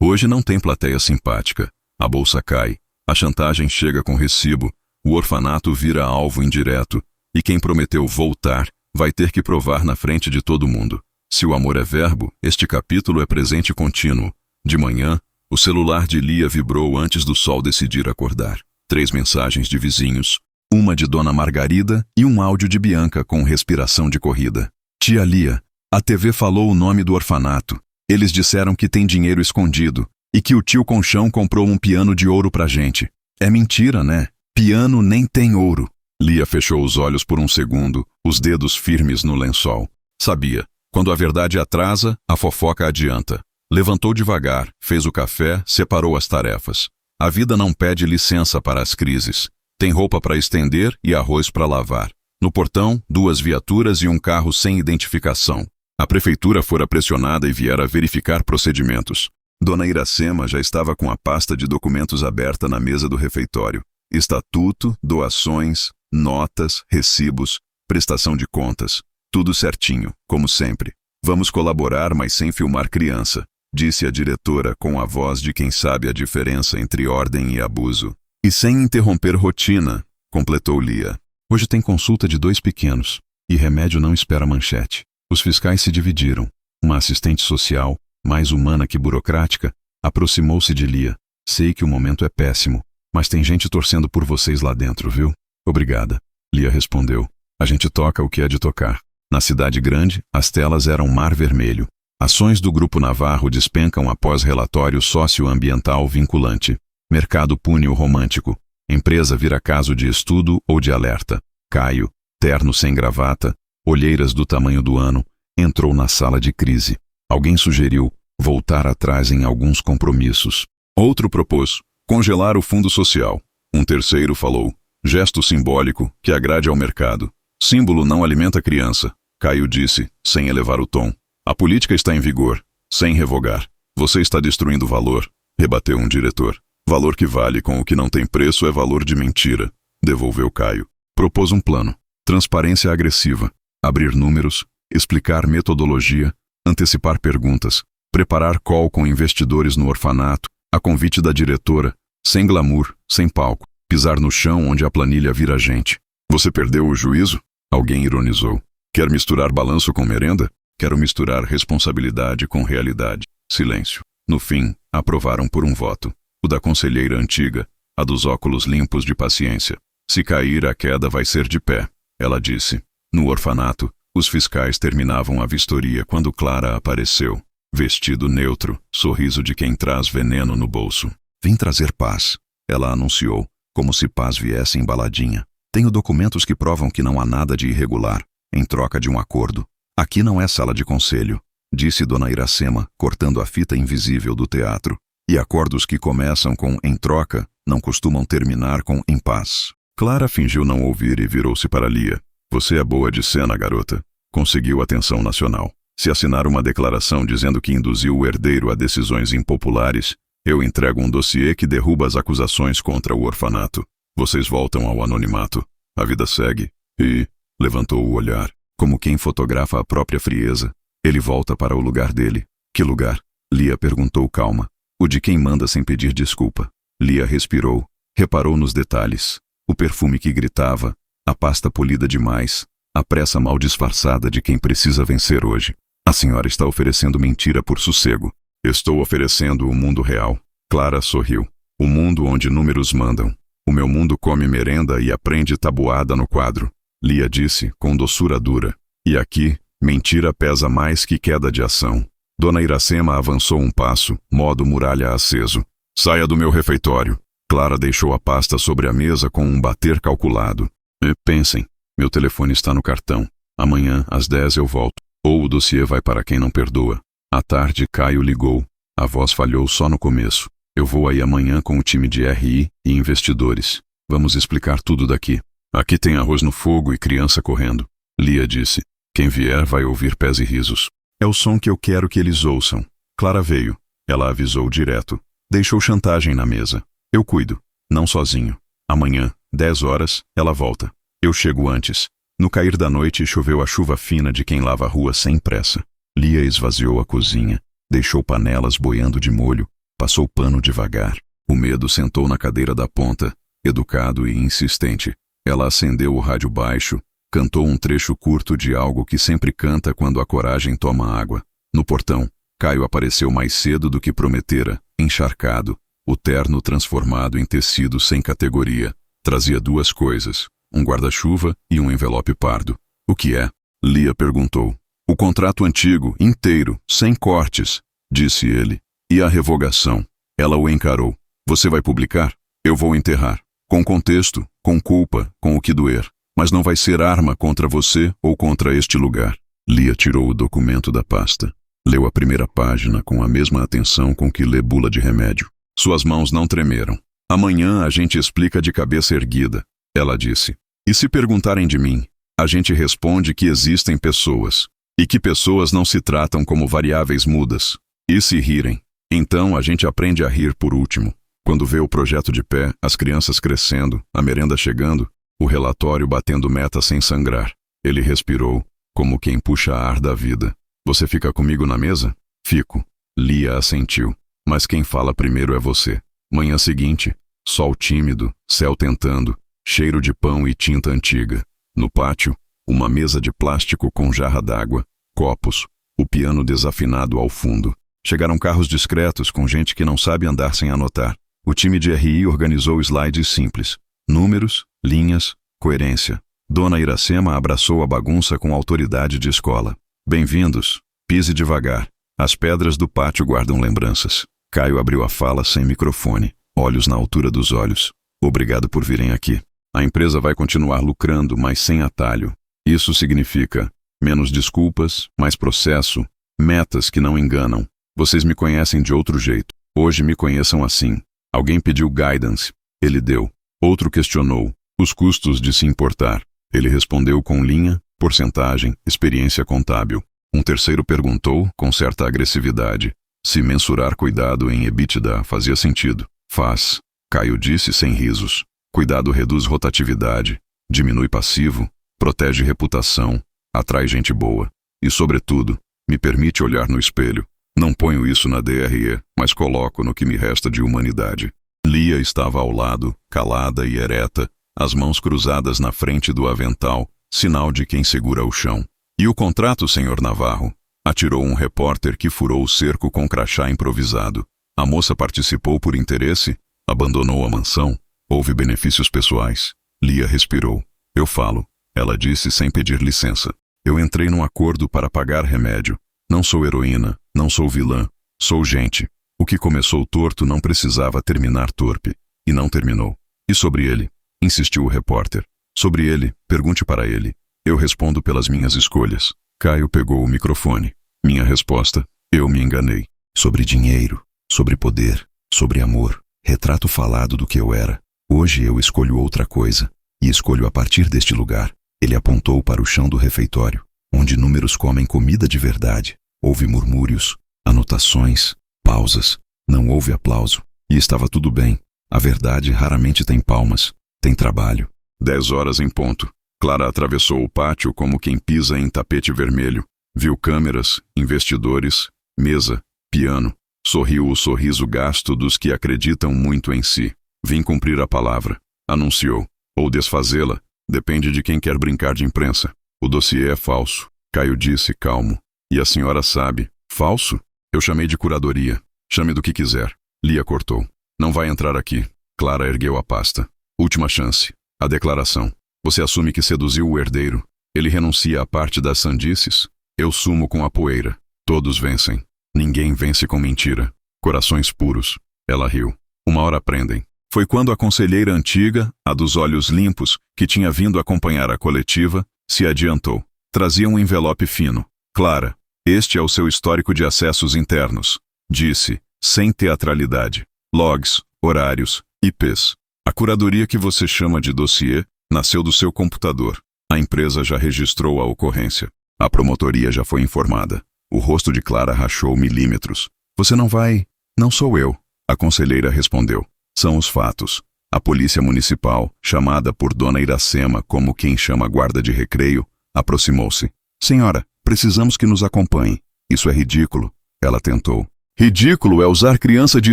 Hoje não tem plateia simpática. A bolsa cai. A chantagem chega com recibo. O orfanato vira alvo indireto. E quem prometeu voltar vai ter que provar na frente de todo mundo. Se o amor é verbo, este capítulo é presente contínuo. De manhã, o celular de Lia vibrou antes do sol decidir acordar. 3 mensagens de vizinhos, uma de Dona Margarida e um áudio de Bianca com respiração de corrida. Tia Lia, a TV falou o nome do orfanato. Eles disseram que tem dinheiro escondido. E que o tio Conchão comprou um piano de ouro pra gente. É mentira, né? Piano nem tem ouro. Lia fechou os olhos por um segundo, os dedos firmes no lençol. Sabia. Quando a verdade atrasa, a fofoca adianta. Levantou devagar, fez o café, separou as tarefas. A vida não pede licença para as crises. Tem roupa para estender e arroz para lavar. No portão, 2 viaturas e um carro sem identificação. A prefeitura fora pressionada e viera verificar procedimentos. Dona Iracema já estava com a pasta de documentos aberta na mesa do refeitório. Estatuto, doações, notas, recibos, prestação de contas. Tudo certinho, como sempre. Vamos colaborar, mas sem filmar criança, disse a diretora com a voz de quem sabe a diferença entre ordem e abuso. E sem interromper rotina, completou Lia. Hoje tem consulta de 2 pequenos. E remédio não espera manchete. Os fiscais se dividiram. Uma assistente social, mais humana que burocrática, aproximou-se de Lia. Sei que o momento é péssimo, mas tem gente torcendo por vocês lá dentro, viu? Obrigada. Lia respondeu. A gente toca o que é de tocar. Na cidade grande, as telas eram mar vermelho. Ações do Grupo Navarro despencam após relatório socioambiental vinculante. Mercado pune o romântico. Empresa vira caso de estudo ou de alerta. Caio, terno sem gravata, olheiras do tamanho do ano, entrou na sala de crise. Alguém sugeriu voltar atrás em alguns compromissos. Outro propôs congelar o fundo social. Um terceiro falou, gesto simbólico que agrade ao mercado. Símbolo não alimenta criança. Caio disse, sem elevar o tom. A política está em vigor, sem revogar. Você está destruindo valor, rebateu um diretor. Valor que vale com o que não tem preço é valor de mentira, devolveu Caio. Propôs um plano. Transparência agressiva. Abrir números, explicar metodologia, antecipar perguntas, preparar call com investidores no orfanato, a convite da diretora, sem glamour, sem palco, pisar no chão onde a planilha vira gente. Você perdeu o juízo? Alguém ironizou. Quer misturar balanço com merenda? Quero misturar responsabilidade com realidade. Silêncio. No fim, aprovaram por um voto. O da conselheira antiga, a dos óculos limpos de paciência. Se cair, a queda vai ser de pé, ela disse. No orfanato, os fiscais terminavam a vistoria quando Clara apareceu. Vestido neutro, sorriso de quem traz veneno no bolso. Vim trazer paz, ela anunciou, como se paz viesse embaladinha. Tenho documentos que provam que não há nada de irregular, em troca de um acordo. Aqui não é sala de conselho, disse Dona Iracema, cortando a fita invisível do teatro. E acordos que começam com em troca não costumam terminar com em paz. Clara fingiu não ouvir e virou-se para Lia. Você é boa de cena, garota. Conseguiu atenção nacional. Se assinar uma declaração dizendo que induziu o herdeiro a decisões impopulares, eu entrego um dossiê que derruba as acusações contra o orfanato. Vocês voltam ao anonimato. A vida segue. E levantou o olhar, como quem fotografa a própria frieza. Ele volta para o lugar dele. Que lugar? Lia perguntou calma. O de quem manda sem pedir desculpa. Lia respirou, reparou nos detalhes. O perfume que gritava, a pasta polida demais, a pressa mal disfarçada de quem precisa vencer hoje. A senhora está oferecendo mentira por sossego. Estou oferecendo o mundo real. Clara sorriu. O mundo onde números mandam. O meu mundo come merenda e aprende tabuada no quadro. Lia disse, com doçura dura. E aqui, mentira pesa mais que queda de ação. Dona Iracema avançou um passo, modo muralha aceso. Saia do meu refeitório. Clara deixou a pasta sobre a mesa com um bater calculado. E pensem, meu telefone está no cartão. Amanhã, às 10 eu volto. Ou o dossiê vai para quem não perdoa. À tarde, Caio ligou. A voz falhou só no começo. Eu vou aí amanhã com o time de RI e investidores. Vamos explicar tudo daqui. Aqui tem arroz no fogo e criança correndo. Lia disse. Quem vier vai ouvir pés e risos. É o som que eu quero que eles ouçam. Clara veio. Ela avisou direto. Deixou chantagem na mesa. Eu cuido. Não sozinho. Amanhã, 10 horas, ela volta. Eu chego antes. No cair da noite choveu a chuva fina de quem lava a rua sem pressa. Lia esvaziou a cozinha. Deixou panelas boiando de molho. Passou pano devagar. O medo sentou na cadeira da ponta, educado e insistente. Ela acendeu o rádio baixo, cantou um trecho curto de algo que sempre canta quando a coragem toma água. No portão, Caio apareceu mais cedo do que prometera, encharcado, o terno transformado em tecido sem categoria. Trazia 2 coisas, um guarda-chuva e um envelope pardo. O que é? Lia perguntou. O contrato antigo, inteiro, sem cortes, disse ele. E a revogação? Ela o encarou. Você vai publicar? Eu vou enterrar. Com contexto, com culpa, com o que doer. Mas não vai ser arma contra você ou contra este lugar. Lia tirou o documento da pasta. Leu a primeira página com a mesma atenção com que lê bula de remédio. Suas mãos não tremeram. Amanhã a gente explica de cabeça erguida, ela disse. E se perguntarem de mim, a gente responde que existem pessoas. E que pessoas não se tratam como variáveis mudas. E se rirem, então a gente aprende a rir por último. Quando vê o projeto de pé, as crianças crescendo, a merenda chegando, o relatório batendo meta sem sangrar. Ele respirou, como quem puxa ar da vida. Você fica comigo na mesa? Fico. Lia assentiu. Mas quem fala primeiro é você. Manhã seguinte, sol tímido, céu tentando, cheiro de pão e tinta antiga. No pátio, uma mesa de plástico com jarra d'água, copos, o piano desafinado ao fundo. Chegaram carros discretos com gente que não sabe andar sem anotar. O time de RI organizou slides simples. Números, linhas, coerência. Dona Iracema abraçou a bagunça com autoridade de escola. Bem-vindos. Pise devagar. As pedras do pátio guardam lembranças. Caio abriu a fala sem microfone, olhos na altura dos olhos. Obrigado por virem aqui. A empresa vai continuar lucrando, mas sem atalho. Isso significa menos desculpas, mais processo, metas que não enganam. Vocês me conhecem de outro jeito. Hoje me conheçam assim. Alguém pediu guidance. Ele deu. Outro questionou os custos de se importar. Ele respondeu com linha, porcentagem, experiência contábil. Um terceiro perguntou, com certa agressividade, se mensurar cuidado em EBITDA fazia sentido. Faz. Caio disse sem risos. Cuidado reduz rotatividade, diminui passivo, protege reputação, atrai gente boa. E, sobretudo, me permite olhar no espelho. Não ponho isso na DRE, mas coloco no que me resta de humanidade. Lia estava ao lado, calada e ereta, as mãos cruzadas na frente do avental, sinal de quem segura o chão. E o contrato, senhor Navarro? Atirou um repórter que furou o cerco com crachá improvisado. A moça participou por interesse? Abandonou a mansão? Houve benefícios pessoais? Lia respirou. Eu falo, ela disse sem pedir licença. Eu entrei num acordo para pagar remédio. Não sou heroína, não sou vilã, sou gente. O que começou torto não precisava terminar torpe. E não terminou. E sobre ele? Insistiu o repórter. Sobre ele, pergunte para ele. Eu respondo pelas minhas escolhas. Caio pegou o microfone. Minha resposta, eu me enganei. Sobre dinheiro, sobre poder, sobre amor. Retrato falado do que eu era. Hoje eu escolho outra coisa. E escolho a partir deste lugar. Ele apontou para o chão do refeitório, onde números comem comida de verdade. Houve murmúrios, anotações, pausas. Não houve aplauso. E estava tudo bem. A verdade raramente tem palmas. Tem trabalho. 10 horas em ponto. Clara atravessou o pátio como quem pisa em tapete vermelho. Viu câmeras, investidores, mesa, piano. Sorriu o sorriso gasto dos que acreditam muito em si. Vim cumprir a palavra. Anunciou. Ou desfazê-la. Depende de quem quer brincar de imprensa. O dossiê é falso. Caio disse calmo. E a senhora sabe. Falso? Eu chamei de curadoria. Chame do que quiser. Lia cortou. Não vai entrar aqui. Clara ergueu a pasta. Última chance. A declaração. Você assume que seduziu o herdeiro. Ele renuncia a parte das sandices. Eu sumo com a poeira. Todos vencem. Ninguém vence com mentira. Corações puros. Ela riu. Uma hora aprendem. Foi quando a conselheira antiga, a dos olhos limpos, que tinha vindo acompanhar a coletiva, se adiantou. Trazia um envelope fino. Clara, este é o seu histórico de acessos internos. Disse, sem teatralidade. Logs, horários, IPs. A curadoria que você chama de dossiê nasceu do seu computador. A empresa já registrou a ocorrência. A promotoria já foi informada. O rosto de Clara rachou milímetros. Você não vai... Não sou eu. A conselheira respondeu. São os fatos. A polícia municipal, chamada por Dona Iracema como quem chama a guarda de recreio, aproximou-se. Senhora, precisamos que nos acompanhe. Isso é ridículo. Ela tentou. Ridículo é usar criança de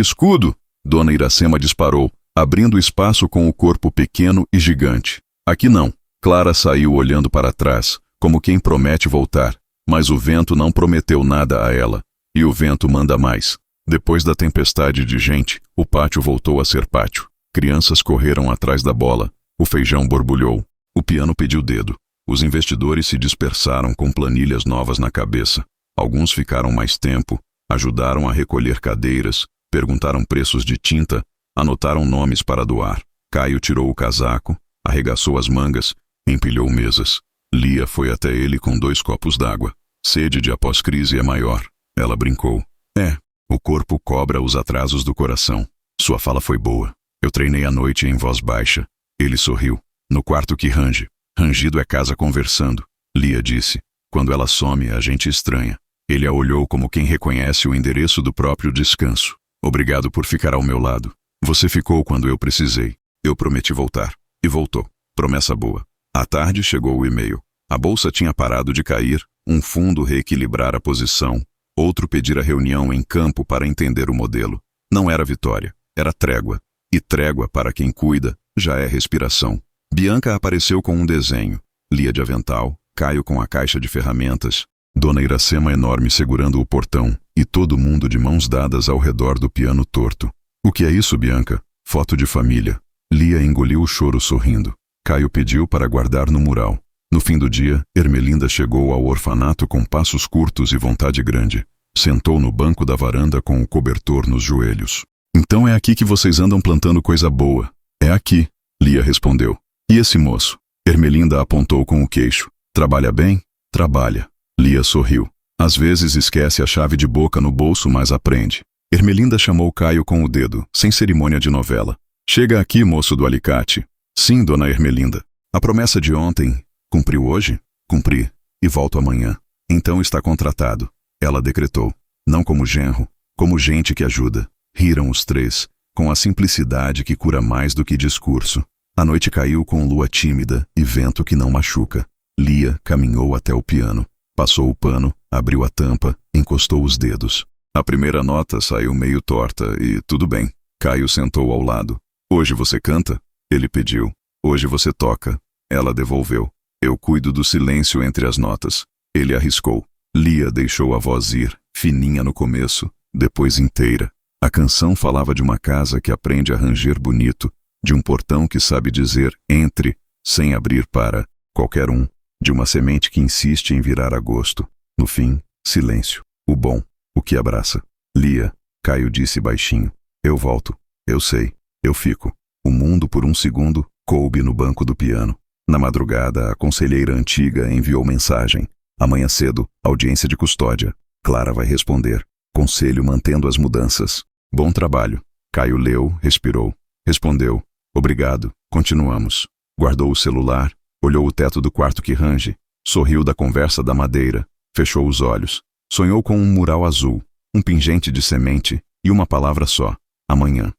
escudo? Dona Iracema disparou, abrindo espaço com o corpo pequeno e gigante. Aqui não. Clara saiu olhando para trás, como quem promete voltar. Mas o vento não prometeu nada a ela. E o vento manda mais. Depois da tempestade de gente, o pátio voltou a ser pátio. Crianças correram atrás da bola. O feijão borbulhou. O piano pediu dedo. Os investidores se dispersaram com planilhas novas na cabeça. Alguns ficaram mais tempo, ajudaram a recolher cadeiras, Perguntaram preços de tinta, anotaram nomes para doar. Caio tirou o casaco, arregaçou as mangas, empilhou mesas. Lia foi até ele com 2 copos d'água. Sede de após-crise é maior. Ela brincou. O corpo cobra os atrasos do coração. Sua fala foi boa. Eu treinei à noite em voz baixa. Ele sorriu. No quarto que range. Rangido é casa conversando. Lia disse. Quando ela some, a gente estranha. Ele a olhou como quem reconhece o endereço do próprio descanso. Obrigado por ficar ao meu lado. Você ficou quando eu precisei. Eu prometi voltar. E voltou. Promessa boa. À tarde chegou o e-mail. A bolsa tinha parado de cair, um fundo reequilibrar a posição, outro pedir a reunião em campo para entender o modelo. Não era vitória, era trégua. E trégua, para quem cuida, já é respiração. Bianca apareceu com um desenho. Lia de avental, Caio com a caixa de ferramentas, Dona Iracema enorme segurando o portão, e todo mundo de mãos dadas ao redor do piano torto. O que é isso, Bianca? Foto de família. Lia engoliu o choro sorrindo. Caio pediu para guardar no mural. No fim do dia, Ermelinda chegou ao orfanato com passos curtos e vontade grande. Sentou no banco da varanda com o cobertor nos joelhos. Então é aqui que vocês andam plantando coisa boa. É aqui, Lia respondeu. E esse moço? Ermelinda apontou com o queixo. Trabalha bem? Trabalha. Lia sorriu. Às vezes esquece a chave de boca no bolso, mas aprende. Ermelinda chamou Caio com o dedo, sem cerimônia de novela. Chega aqui, moço do alicate. Sim, dona Ermelinda. A promessa de ontem, cumpriu hoje? Cumpri. E volto amanhã. Então está contratado. Ela decretou. Não como genro, como gente que ajuda. Riram os 3, com a simplicidade que cura mais do que discurso. A noite caiu com lua tímida e vento que não machuca. Lia caminhou até o piano. Passou o pano, abriu a tampa, encostou os dedos. A primeira nota saiu meio torta e tudo bem. Caio sentou ao lado. Hoje você canta? Ele pediu. Hoje você toca. Ela devolveu. Eu cuido do silêncio entre as notas. Ele arriscou. Lia deixou a voz ir, fininha no começo, depois inteira. A canção falava de uma casa que aprende a ranger bonito, de um portão que sabe dizer entre, sem abrir para qualquer um, de uma semente que insiste em virar agosto. No fim, silêncio. O bom, o que abraça. Lia, Caio disse baixinho. Eu volto. Eu sei. Eu fico. O mundo por um segundo coube no banco do piano. Na madrugada, a conselheira antiga enviou mensagem. Amanhã cedo, audiência de custódia. Clara vai responder. Conselho mantendo as mudanças. Bom trabalho. Caio leu, respirou. Respondeu. Obrigado. Continuamos. Guardou o celular, olhou o teto do quarto que range, sorriu da conversa da madeira, fechou os olhos. Sonhou com um mural azul, um pingente de semente e uma palavra só. Amanhã.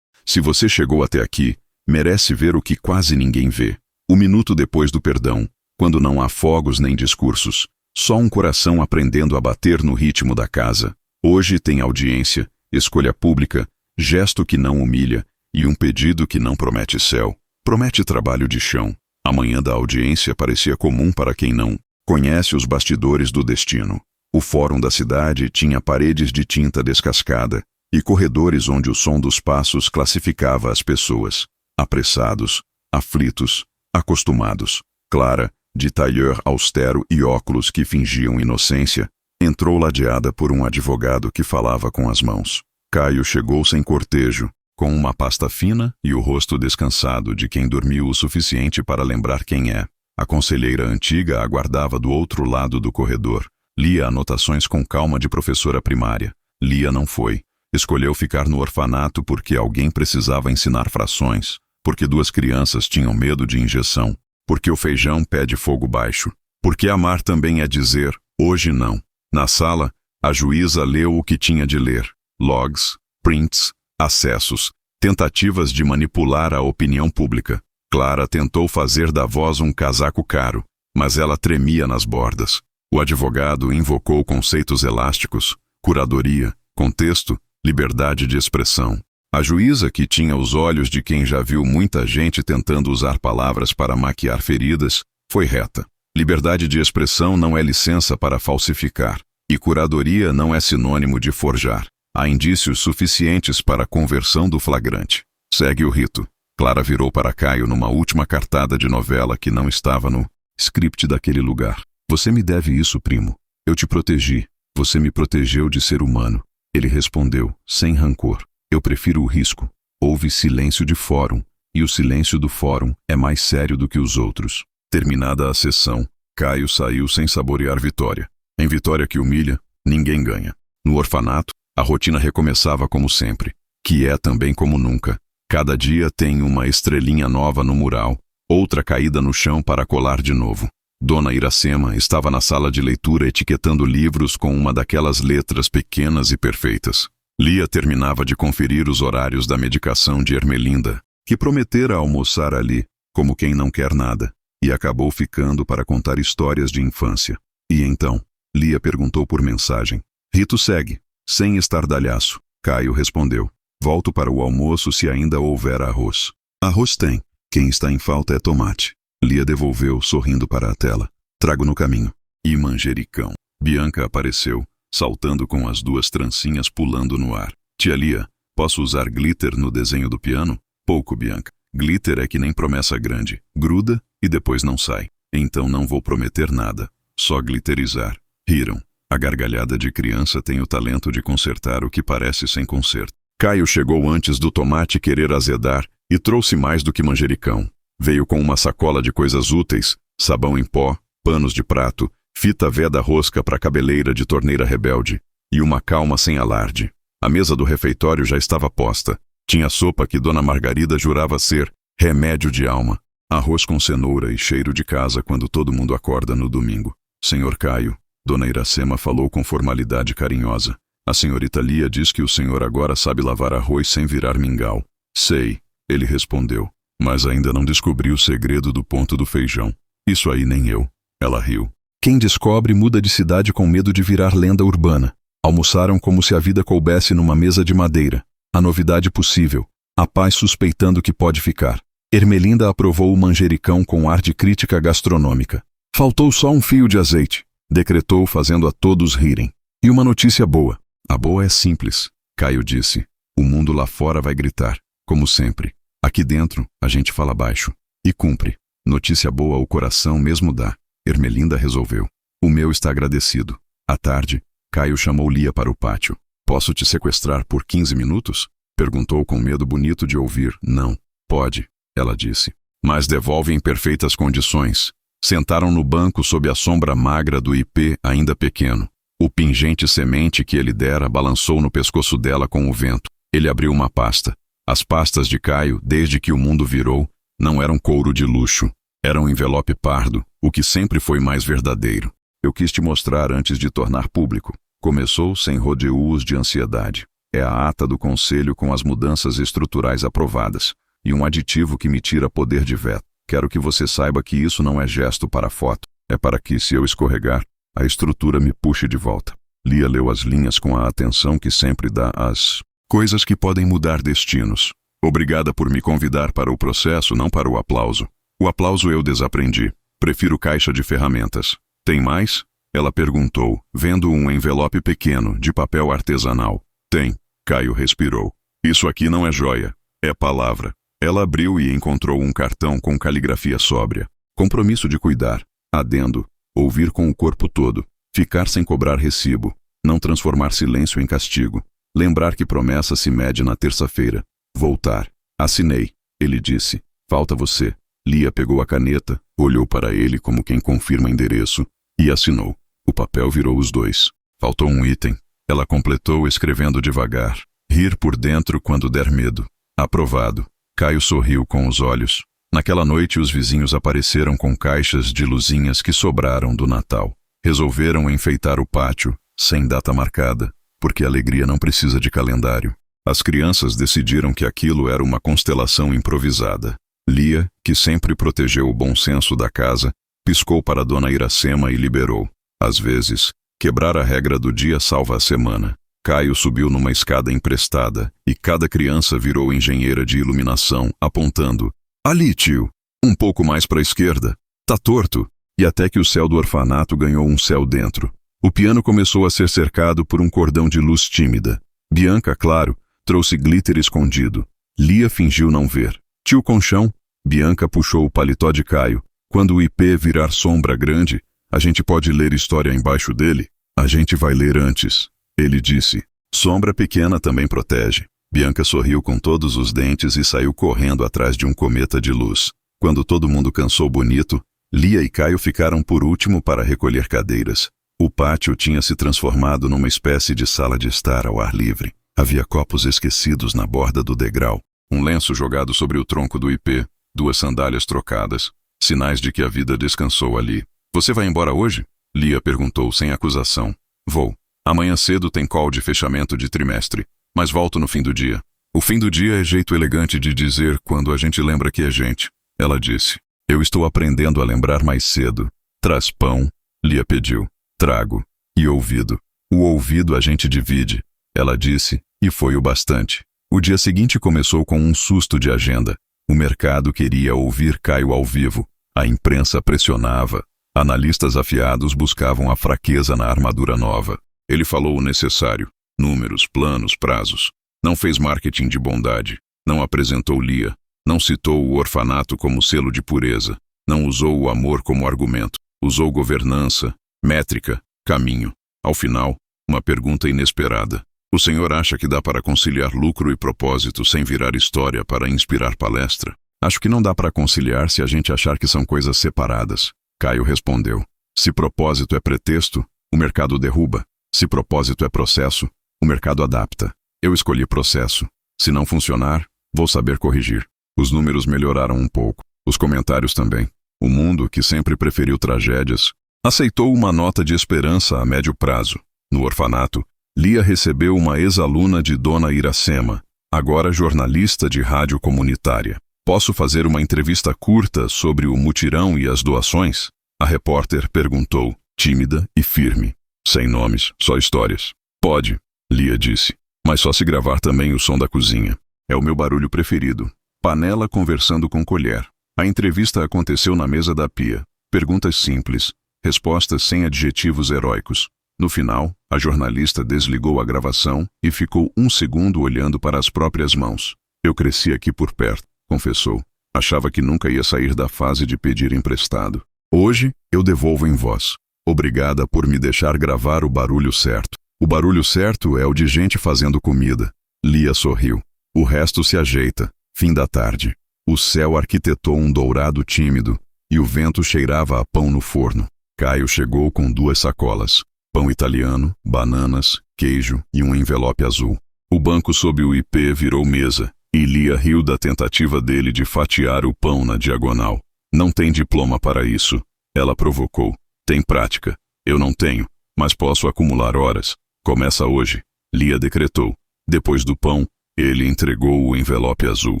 Se você chegou até aqui, merece ver o que quase ninguém vê. O minuto depois do perdão, quando não há fogos nem discursos, só um coração aprendendo a bater no ritmo da casa. Hoje tem audiência, escolha pública, gesto que não humilha e um pedido que não promete céu, promete trabalho de chão. A manhã da audiência parecia comum para quem não conhece os bastidores do destino. O fórum da cidade tinha paredes de tinta descascada e corredores onde o som dos passos classificava as pessoas. Apressados, aflitos, acostumados. Clara, de tailleur austero e óculos que fingiam inocência, entrou ladeada por um advogado que falava com as mãos. Caio chegou sem cortejo, com uma pasta fina e o rosto descansado de quem dormiu o suficiente para lembrar quem é. A conselheira antiga aguardava do outro lado do corredor. Lia anotações com calma de professora primária. Lia não foi. Escolheu ficar no orfanato porque alguém precisava ensinar frações, porque 2 crianças tinham medo de injeção, porque o feijão pede fogo baixo, porque amar também é dizer, hoje não. Na sala, a juíza leu o que tinha de ler. Logs, prints, acessos, tentativas de manipular a opinião pública. Clara tentou fazer da voz um casaco caro, mas ela tremia nas bordas. O advogado invocou conceitos elásticos, curadoria, contexto, liberdade de expressão. A juíza, que tinha os olhos de quem já viu muita gente tentando usar palavras para maquiar feridas, foi reta. Liberdade de expressão não é licença para falsificar, e curadoria não é sinônimo de forjar. Há indícios suficientes para a conversão do flagrante. Segue o rito. Clara virou para Caio numa última cartada de novela que não estava no script daquele lugar. Você me deve isso, primo. Eu te protegi. Você me protegeu de ser humano. Ele respondeu, sem rancor. Eu prefiro o risco. Houve silêncio de fórum, e o silêncio do fórum é mais sério do que os outros. Terminada a sessão, Caio saiu sem saborear vitória. Em vitória que humilha, ninguém ganha. No orfanato, a rotina recomeçava como sempre, que é também como nunca. Cada dia tem uma estrelinha nova no mural, outra caída no chão para colar de novo. Dona Iracema estava na sala de leitura etiquetando livros com uma daquelas letras pequenas e perfeitas. Lia terminava de conferir os horários da medicação de Ermelinda, que prometera almoçar ali, como quem não quer nada, e acabou ficando para contar histórias de infância. E então, Lia perguntou por mensagem. Rito segue, sem estardalhaço. Caio respondeu. Volto para o almoço se ainda houver arroz. Arroz tem. Quem está em falta é tomate. Lia devolveu, sorrindo para a tela. Trago no caminho. E manjericão. Bianca apareceu, saltando com as duas trancinhas pulando no ar. Tia Lia, posso usar glitter no desenho do piano? Pouco, Bianca. Glitter é que nem promessa grande. Gruda e depois não sai. Então não vou prometer nada. Só glitterizar. Riram. A gargalhada de criança tem o talento de consertar o que parece sem conserto. Caio chegou antes do tomate querer azedar e trouxe mais do que manjericão. Veio com uma sacola de coisas úteis, sabão em pó, panos de prato, fita veda-rosca para cabeleira de torneira rebelde e uma calma sem alarde. A mesa do refeitório já estava posta. Tinha sopa que Dona Margarida jurava ser remédio de alma. Arroz com cenoura e cheiro de casa quando todo mundo acorda no domingo. Senhor Caio, Dona Iracema falou com formalidade carinhosa. A senhorita Lia diz que o senhor agora sabe lavar arroz sem virar mingau. Sei, ele respondeu, mas ainda não descobri o segredo do ponto do feijão. Isso aí nem eu. Ela riu. Quem descobre muda de cidade com medo de virar lenda urbana. Almoçaram como se a vida coubesse numa mesa de madeira. A novidade possível. A paz suspeitando que pode ficar. Ermelinda aprovou o manjericão com ar de crítica gastronômica. Faltou só um fio de azeite, decretou fazendo a todos rirem. E uma notícia boa. A boa é simples, Caio disse. O mundo lá fora vai gritar, como sempre. Aqui dentro, a gente fala baixo. E cumpre. Notícia boa o coração mesmo dá. Ermelinda resolveu. O meu está agradecido. À tarde, Caio chamou Lia para o pátio. Posso te sequestrar por 15 minutos? Perguntou com medo bonito de ouvir. Não. Pode, ela disse. Mas devolve em perfeitas condições. Sentaram no banco sob a sombra magra do ipê ainda pequeno. O pingente semente que ele dera balançou no pescoço dela com o vento. Ele abriu uma pasta. As pastas de Caio, desde que o mundo virou, não eram couro de luxo. Eram envelope pardo, o que sempre foi mais verdadeiro. Eu quis te mostrar antes de tornar público. Começou sem rodeos de ansiedade. É a ata do conselho com as mudanças estruturais aprovadas. E um aditivo que me tira poder de veto. Quero que você saiba que isso não é gesto para foto. É para que, se eu escorregar, a estrutura me puxe de volta. Lia leu as linhas com a atenção que sempre dá às coisas que podem mudar destinos. Obrigada por me convidar para o processo, não para o aplauso. O aplauso eu desaprendi. Prefiro caixa de ferramentas. Tem mais? Ela perguntou, vendo um envelope pequeno, de papel artesanal. Tem. Caio respirou. Isso aqui não é joia. É palavra. Ela abriu e encontrou um cartão com caligrafia sóbria. Compromisso de cuidar. Adendo. Ouvir com o corpo todo. Ficar sem cobrar recibo. Não transformar silêncio em castigo. Lembrar que promessa se mede na terça-feira. Voltar. Assinei. Ele disse. Falta você. Lia pegou a caneta, olhou para ele como quem confirma endereço e assinou. O papel virou os dois. Faltou um item. Ela completou escrevendo devagar. Rir por dentro quando der medo. Aprovado. Caio sorriu com os olhos. Naquela noite os vizinhos apareceram com caixas de luzinhas que sobraram do Natal. Resolveram enfeitar o pátio, sem data marcada, porque a alegria não precisa de calendário. As crianças decidiram que aquilo era uma constelação improvisada. Lia, que sempre protegeu o bom senso da casa, piscou para Dona Iracema e liberou. Às vezes, quebrar a regra do dia salva a semana. Caio subiu numa escada emprestada e cada criança virou engenheira de iluminação, apontando. Ali, tio. Um pouco mais para a esquerda. Tá torto. E até que o céu do orfanato ganhou um céu dentro. O piano começou a ser cercado por um cordão de luz tímida. Bianca, claro, trouxe glitter escondido. Lia fingiu não ver. Tio Conchão, Bianca puxou o paletó de Caio. Quando o IP virar sombra grande, a gente pode ler história embaixo dele? A gente vai ler antes, ele disse. Sombra pequena também protege. Bianca sorriu com todos os dentes e saiu correndo atrás de um cometa de luz. Quando todo mundo cansou bonito, Lia e Caio ficaram por último para recolher cadeiras. O pátio tinha se transformado numa espécie de sala de estar ao ar livre. Havia copos esquecidos na borda do degrau, um lenço jogado sobre o tronco do IP, 2 sandálias trocadas, sinais de que a vida descansou ali. Você vai embora hoje? Lia perguntou sem acusação. Vou. Amanhã cedo tem call de fechamento de trimestre, mas volto no fim do dia. O fim do dia é jeito elegante de dizer quando a gente lembra que é gente, ela disse. Eu estou aprendendo a lembrar mais cedo. Traz pão, Lia pediu. Trago. E ouvido. O ouvido a gente divide, ela disse, e foi o bastante. O dia seguinte começou com um susto de agenda. O mercado queria ouvir Caio ao vivo. A imprensa pressionava. Analistas afiados buscavam a fraqueza na armadura nova. Ele falou o necessário. Números, planos, prazos. Não fez marketing de bondade. Não apresentou Lia. Não citou o orfanato como selo de pureza. Não usou o amor como argumento. Usou governança, métrica, caminho. Ao final, uma pergunta inesperada. O senhor acha que dá para conciliar lucro e propósito sem virar história para inspirar palestra? Acho que não dá para conciliar se a gente achar que são coisas separadas. Caio respondeu. Se propósito é pretexto, o mercado derruba. Se propósito é processo, o mercado adapta. Eu escolhi processo. Se não funcionar, vou saber corrigir. Os números melhoraram um pouco. Os comentários também. O mundo, que sempre preferiu tragédias, aceitou uma nota de esperança a médio prazo. No orfanato, Lia recebeu uma ex-aluna de Dona Iracema, agora jornalista de rádio comunitária. Posso fazer uma entrevista curta sobre o mutirão e as doações? A repórter perguntou, tímida e firme. Sem nomes, só histórias. Pode, Lia disse, mas só se gravar também o som da cozinha. É o meu barulho preferido. Panela conversando com colher. A entrevista aconteceu na mesa da pia. Perguntas simples, respostas sem adjetivos heróicos. No final, a jornalista desligou a gravação e ficou 1 segundo olhando para as próprias mãos. Eu cresci aqui por perto, confessou. Achava que nunca ia sair da fase de pedir emprestado. Hoje, eu devolvo em voz. Obrigada por me deixar gravar o barulho certo. O barulho certo é o de gente fazendo comida. Lia sorriu. O resto se ajeita. Fim da tarde. O céu arquitetou um dourado tímido e o vento cheirava a pão no forno. Caio chegou com 2 sacolas. Pão italiano, bananas, queijo e um envelope azul. O banco sob o IP virou mesa, e Lia riu da tentativa dele de fatiar o pão na diagonal. Não tem diploma para isso, ela provocou. Tem prática. Eu não tenho, mas posso acumular horas. Começa hoje, Lia decretou. Depois do pão, ele entregou o envelope azul.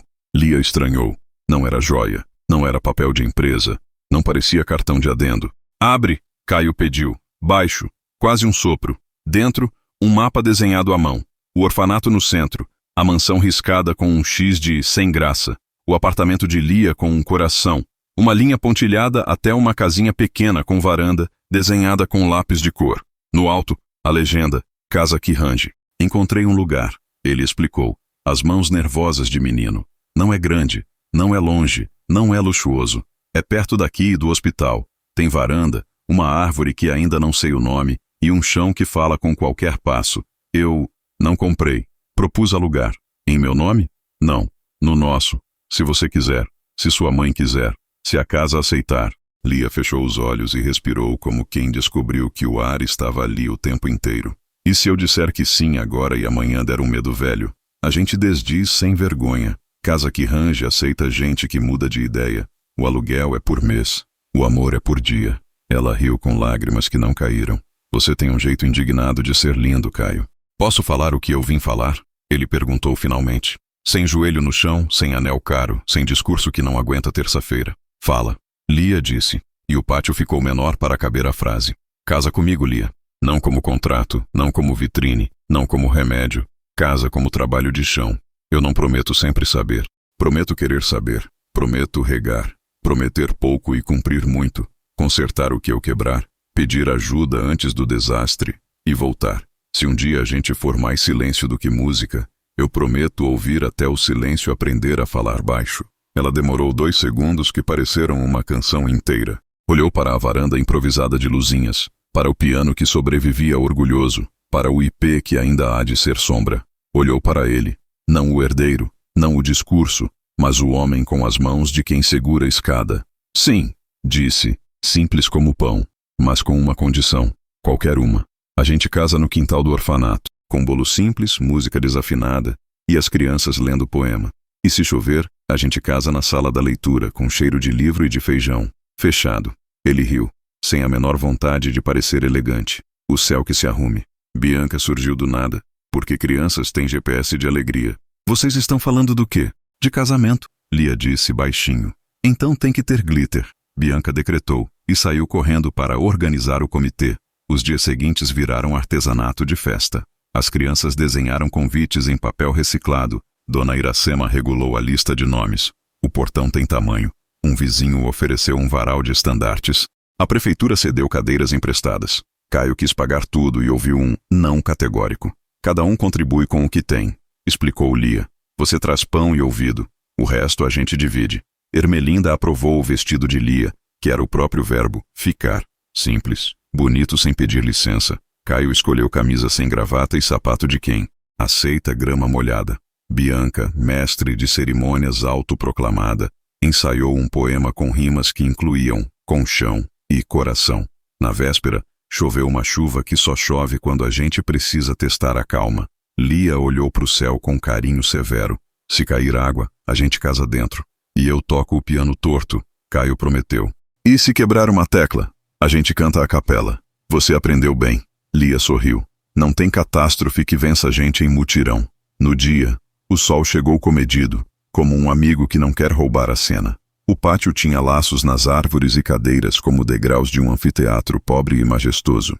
Lia estranhou. Não era joia, não era papel de empresa, não parecia cartão de adendo. Abre, Caio pediu. Baixo. Quase um sopro. Dentro, um mapa desenhado à mão. O orfanato no centro. A mansão riscada com um X de sem graça. O apartamento de Lia com um coração. Uma linha pontilhada até uma casinha pequena com varanda, desenhada com lápis de cor. No alto, a legenda, Casa que range. Encontrei um lugar, ele explicou. As mãos nervosas de menino. Não é grande, não é longe, não é luxuoso. É perto daqui e do hospital. Tem varanda, uma árvore que ainda não sei o nome, e um chão que fala com qualquer passo. Eu não comprei. Propus alugar. Em meu nome? Não. No nosso. Se você quiser. Se sua mãe quiser. Se a casa aceitar. Lia fechou os olhos e respirou como quem descobriu que o ar estava ali o tempo inteiro. E se eu disser que sim agora e amanhã der um medo velho? A gente desdiz sem vergonha. Casa que range aceita gente que muda de ideia. O aluguel é por mês. O amor é por dia. Ela riu com lágrimas que não caíram. Você tem um jeito indignado de ser lindo, Caio. Posso falar o que eu vim falar? Ele perguntou finalmente. Sem joelho no chão, sem anel caro, sem discurso que não aguenta terça-feira. Fala. Lia disse, e o pátio ficou menor para caber a frase. Casa comigo, Lia. Não como contrato, não como vitrine, não como remédio. Casa como trabalho de chão. Eu não prometo sempre saber. Prometo querer saber. Prometo regar. Prometer pouco e cumprir muito. Consertar o que eu quebrar. Pedir ajuda antes do desastre. E voltar. Se um dia a gente for mais silêncio do que música, eu prometo ouvir até o silêncio aprender a falar baixo. Ela demorou 2 segundos que pareceram uma canção inteira. Olhou para a varanda improvisada de luzinhas, para o piano que sobrevivia orgulhoso, para o IP que ainda há de ser sombra. Olhou para ele, não o herdeiro, não o discurso, mas o homem com as mãos de quem segura a escada. Sim, disse, simples como pão, mas com uma condição, qualquer uma. A gente casa no quintal do orfanato, com bolo simples, música desafinada e as crianças lendo poema. E se chover, a gente casa na sala da leitura, com cheiro de livro e de feijão. Fechado. Ele riu, sem a menor vontade de parecer elegante. O céu que se arrume. Bianca surgiu do nada, porque crianças têm GPS de alegria. Vocês estão falando do quê? De casamento, Lia disse baixinho. Então tem que ter glitter, Bianca decretou, e saiu correndo para organizar o comitê. Os dias seguintes viraram artesanato de festa. As crianças desenharam convites em papel reciclado. Dona Iracema regulou a lista de nomes. O portão tem tamanho. Um vizinho ofereceu um varal de estandartes. A prefeitura cedeu cadeiras emprestadas. Caio quis pagar tudo e ouviu um não categórico. Cada um contribui com o que tem, explicou Lia. Você traz pão e ouvido. O resto a gente divide. Ermelinda aprovou o vestido de Lia, que era o próprio verbo, ficar. Simples, bonito sem pedir licença. Caio escolheu camisa sem gravata e sapato de quem? Aceita grama molhada. Bianca, mestre de cerimônias autoproclamada, ensaiou um poema com rimas que incluíam colchão e coração. Na véspera, choveu uma chuva que só chove quando a gente precisa testar a calma. Lia olhou para o céu com carinho severo. Se cair água, a gente casa dentro. E eu toco o piano torto, Caio prometeu. E se quebrar uma tecla? A gente canta a capela. Você aprendeu bem. Lia sorriu. Não tem catástrofe que vença a gente em mutirão. No dia, o sol chegou comedido, como um amigo que não quer roubar a cena. O pátio tinha laços nas árvores e cadeiras como degraus de um anfiteatro pobre e majestoso.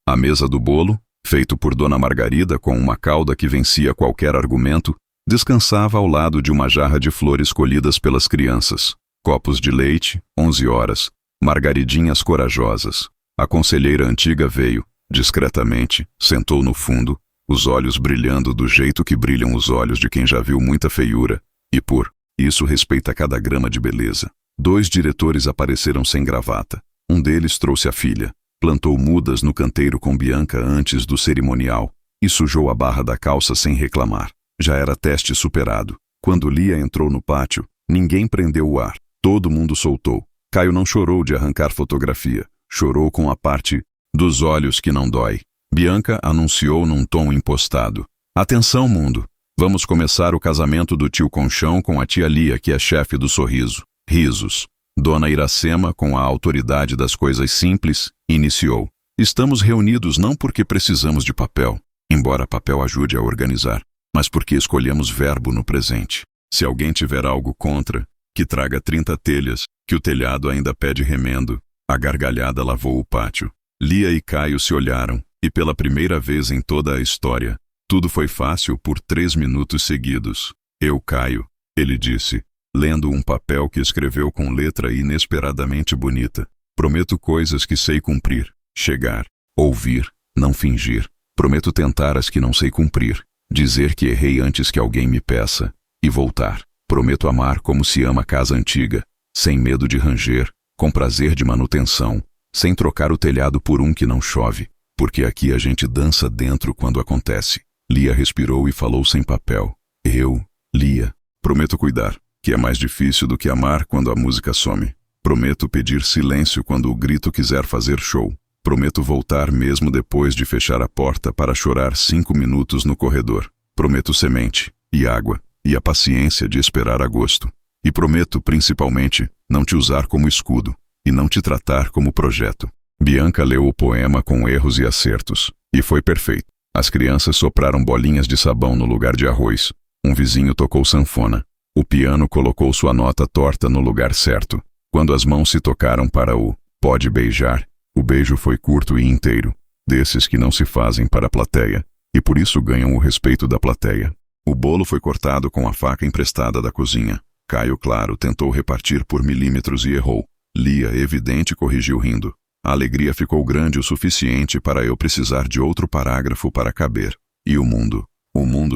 A mesa do bolo, feito por Dona Margarida com uma cauda que vencia qualquer argumento, descansava ao lado de uma jarra de flores colhidas pelas crianças. Copos de leite, 11 horas, margaridinhas corajosas. A conselheira antiga veio, discretamente, sentou no fundo, os olhos brilhando do jeito que brilham os olhos de quem já viu muita feiura, e por isso respeita cada grama de beleza. 2 diretores apareceram sem gravata. Um deles trouxe a filha, plantou mudas no canteiro com Bianca antes do cerimonial, e sujou a barra da calça sem reclamar. Já era teste superado. Quando Lia entrou no pátio, ninguém prendeu o ar. Todo mundo soltou. Caio não chorou de arrancar fotografia. Chorou com a parte dos olhos que não dói. Bianca anunciou num tom impostado. Atenção, mundo. Vamos começar o casamento do tio Conchão com a tia Lia, que é chefe do sorriso. Risos. Dona Iracema, com a autoridade das coisas simples, iniciou. Estamos reunidos não porque precisamos de papel, embora papel ajude a organizar, mas porque escolhemos verbo no presente. Se alguém tiver algo contra, que traga 30 telhas, que o telhado ainda pede remendo. A gargalhada lavou o pátio. Lia e Caio se olharam, e pela primeira vez em toda a história, tudo foi fácil por 3 minutos seguidos. Eu, Caio, ele disse, lendo um papel que escreveu com letra inesperadamente bonita. Prometo coisas que sei cumprir. Chegar, ouvir, não fingir. Prometo tentar as que não sei cumprir. Dizer que errei antes que alguém me peça. E voltar. Prometo amar como se ama casa antiga, sem medo de ranger, com prazer de manutenção, sem trocar o telhado por um que não chove, porque aqui a gente dança dentro quando acontece. Lia respirou e falou sem papel. Eu, Lia, prometo cuidar, que é mais difícil do que amar quando a música some. Prometo pedir silêncio quando o grito quiser fazer show. Prometo voltar mesmo depois de fechar a porta para chorar 5 minutos no corredor. Prometo semente, e água, e a paciência de esperar agosto. E prometo, principalmente, não te usar como escudo, e não te tratar como projeto. Bianca leu o poema com erros e acertos, e foi perfeito. As crianças sopraram bolinhas de sabão no lugar de arroz. Um vizinho tocou sanfona. O piano colocou sua nota torta no lugar certo. Quando as mãos se tocaram para o "pode beijar", o beijo foi curto e inteiro, desses que não se fazem para a plateia, e por isso ganham o respeito da plateia. O bolo foi cortado com a faca emprestada da cozinha. Caio, claro, tentou repartir por milímetros e errou. Lia, evidente, corrigiu rindo. A alegria ficou grande o suficiente para eu precisar de outro parágrafo para caber. E o mundo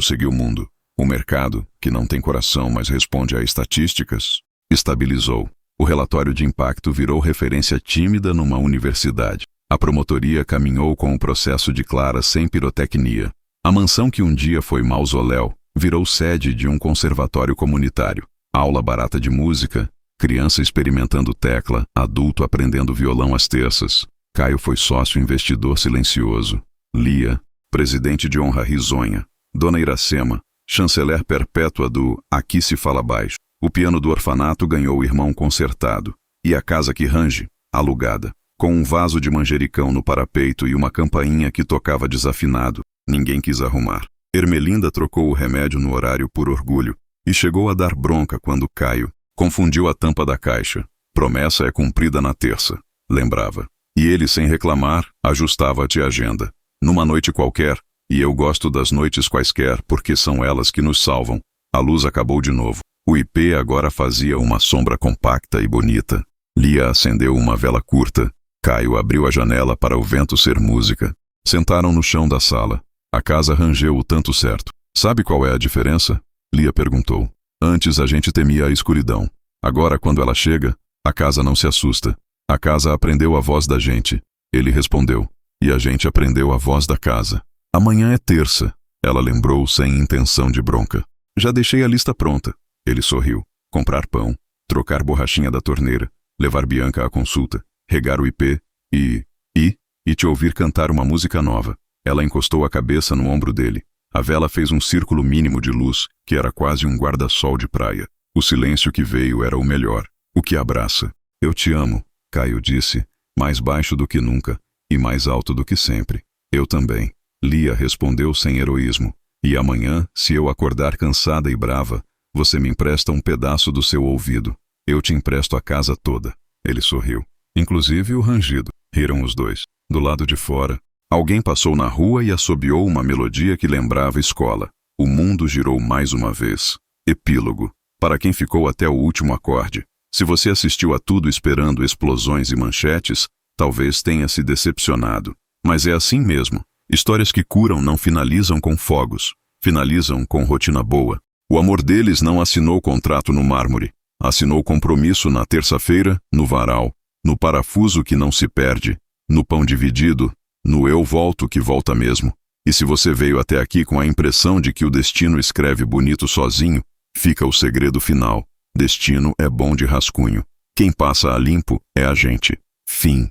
seguiu mundo. O mercado, que não tem coração, mas responde a estatísticas, estabilizou. O relatório de impacto virou referência tímida numa universidade. A promotoria caminhou com o processo de Clara sem pirotecnia. A mansão que um dia foi mausoléu virou sede de um conservatório comunitário. Aula barata de música, criança experimentando tecla, adulto aprendendo violão às terças. Caio foi sócio investidor silencioso. Lia, presidente de honra risonha. Dona Iracema, chanceler perpétua do Aqui se fala baixo. O piano do orfanato ganhou o irmão consertado. E a casa que range, alugada. Com um vaso de manjericão no parapeito e uma campainha que tocava desafinado, ninguém quis arrumar. Ermelinda trocou o remédio no horário por orgulho e chegou a dar bronca quando Caio confundiu a tampa da caixa. Promessa é cumprida na terça, lembrava. E ele, sem reclamar, ajustava-te a agenda. Numa noite qualquer, e eu gosto das noites quaisquer porque são elas que nos salvam, a luz acabou de novo. O IP agora fazia uma sombra compacta e bonita. Lia acendeu uma vela curta. Caio abriu a janela para o vento ser música. Sentaram no chão da sala. A casa rangeu o tanto certo. Sabe qual é a diferença? Lia perguntou. Antes a gente temia a escuridão. Agora, quando ela chega, a casa não se assusta. A casa aprendeu a voz da gente. Ele respondeu. E a gente aprendeu a voz da casa. Amanhã é terça. Ela lembrou sem intenção de bronca. Já deixei a lista pronta. Ele sorriu. Comprar pão, trocar borrachinha da torneira, levar Bianca à consulta, regar o IP e te ouvir cantar uma música nova. Ela encostou a cabeça no ombro dele. A vela fez um círculo mínimo de luz, que era quase um guarda-sol de praia. O silêncio que veio era o melhor, o que abraça. Eu te amo, Caio disse, mais baixo do que nunca e mais alto do que sempre. Eu também. Lia respondeu sem heroísmo. E amanhã, se eu acordar cansada e brava, você me empresta um pedaço do seu ouvido. Eu te empresto a casa toda. Ele sorriu. Inclusive o rangido. Riram os dois. Do lado de fora, alguém passou na rua e assobiou uma melodia que lembrava escola. O mundo girou mais uma vez. Epílogo. Para quem ficou até o último acorde. Se você assistiu a tudo esperando explosões e manchetes, talvez tenha se decepcionado. Mas é assim mesmo. Histórias que curam não finalizam com fogos. Finalizam com rotina boa. O amor deles não assinou contrato no mármore. Assinou compromisso na terça-feira, no varal, no parafuso que não se perde, no pão dividido, no eu volto que volta mesmo. E se você veio até aqui com a impressão de que o destino escreve bonito sozinho, fica o segredo final. Destino é bom de rascunho. Quem passa a limpo é a gente. Fim.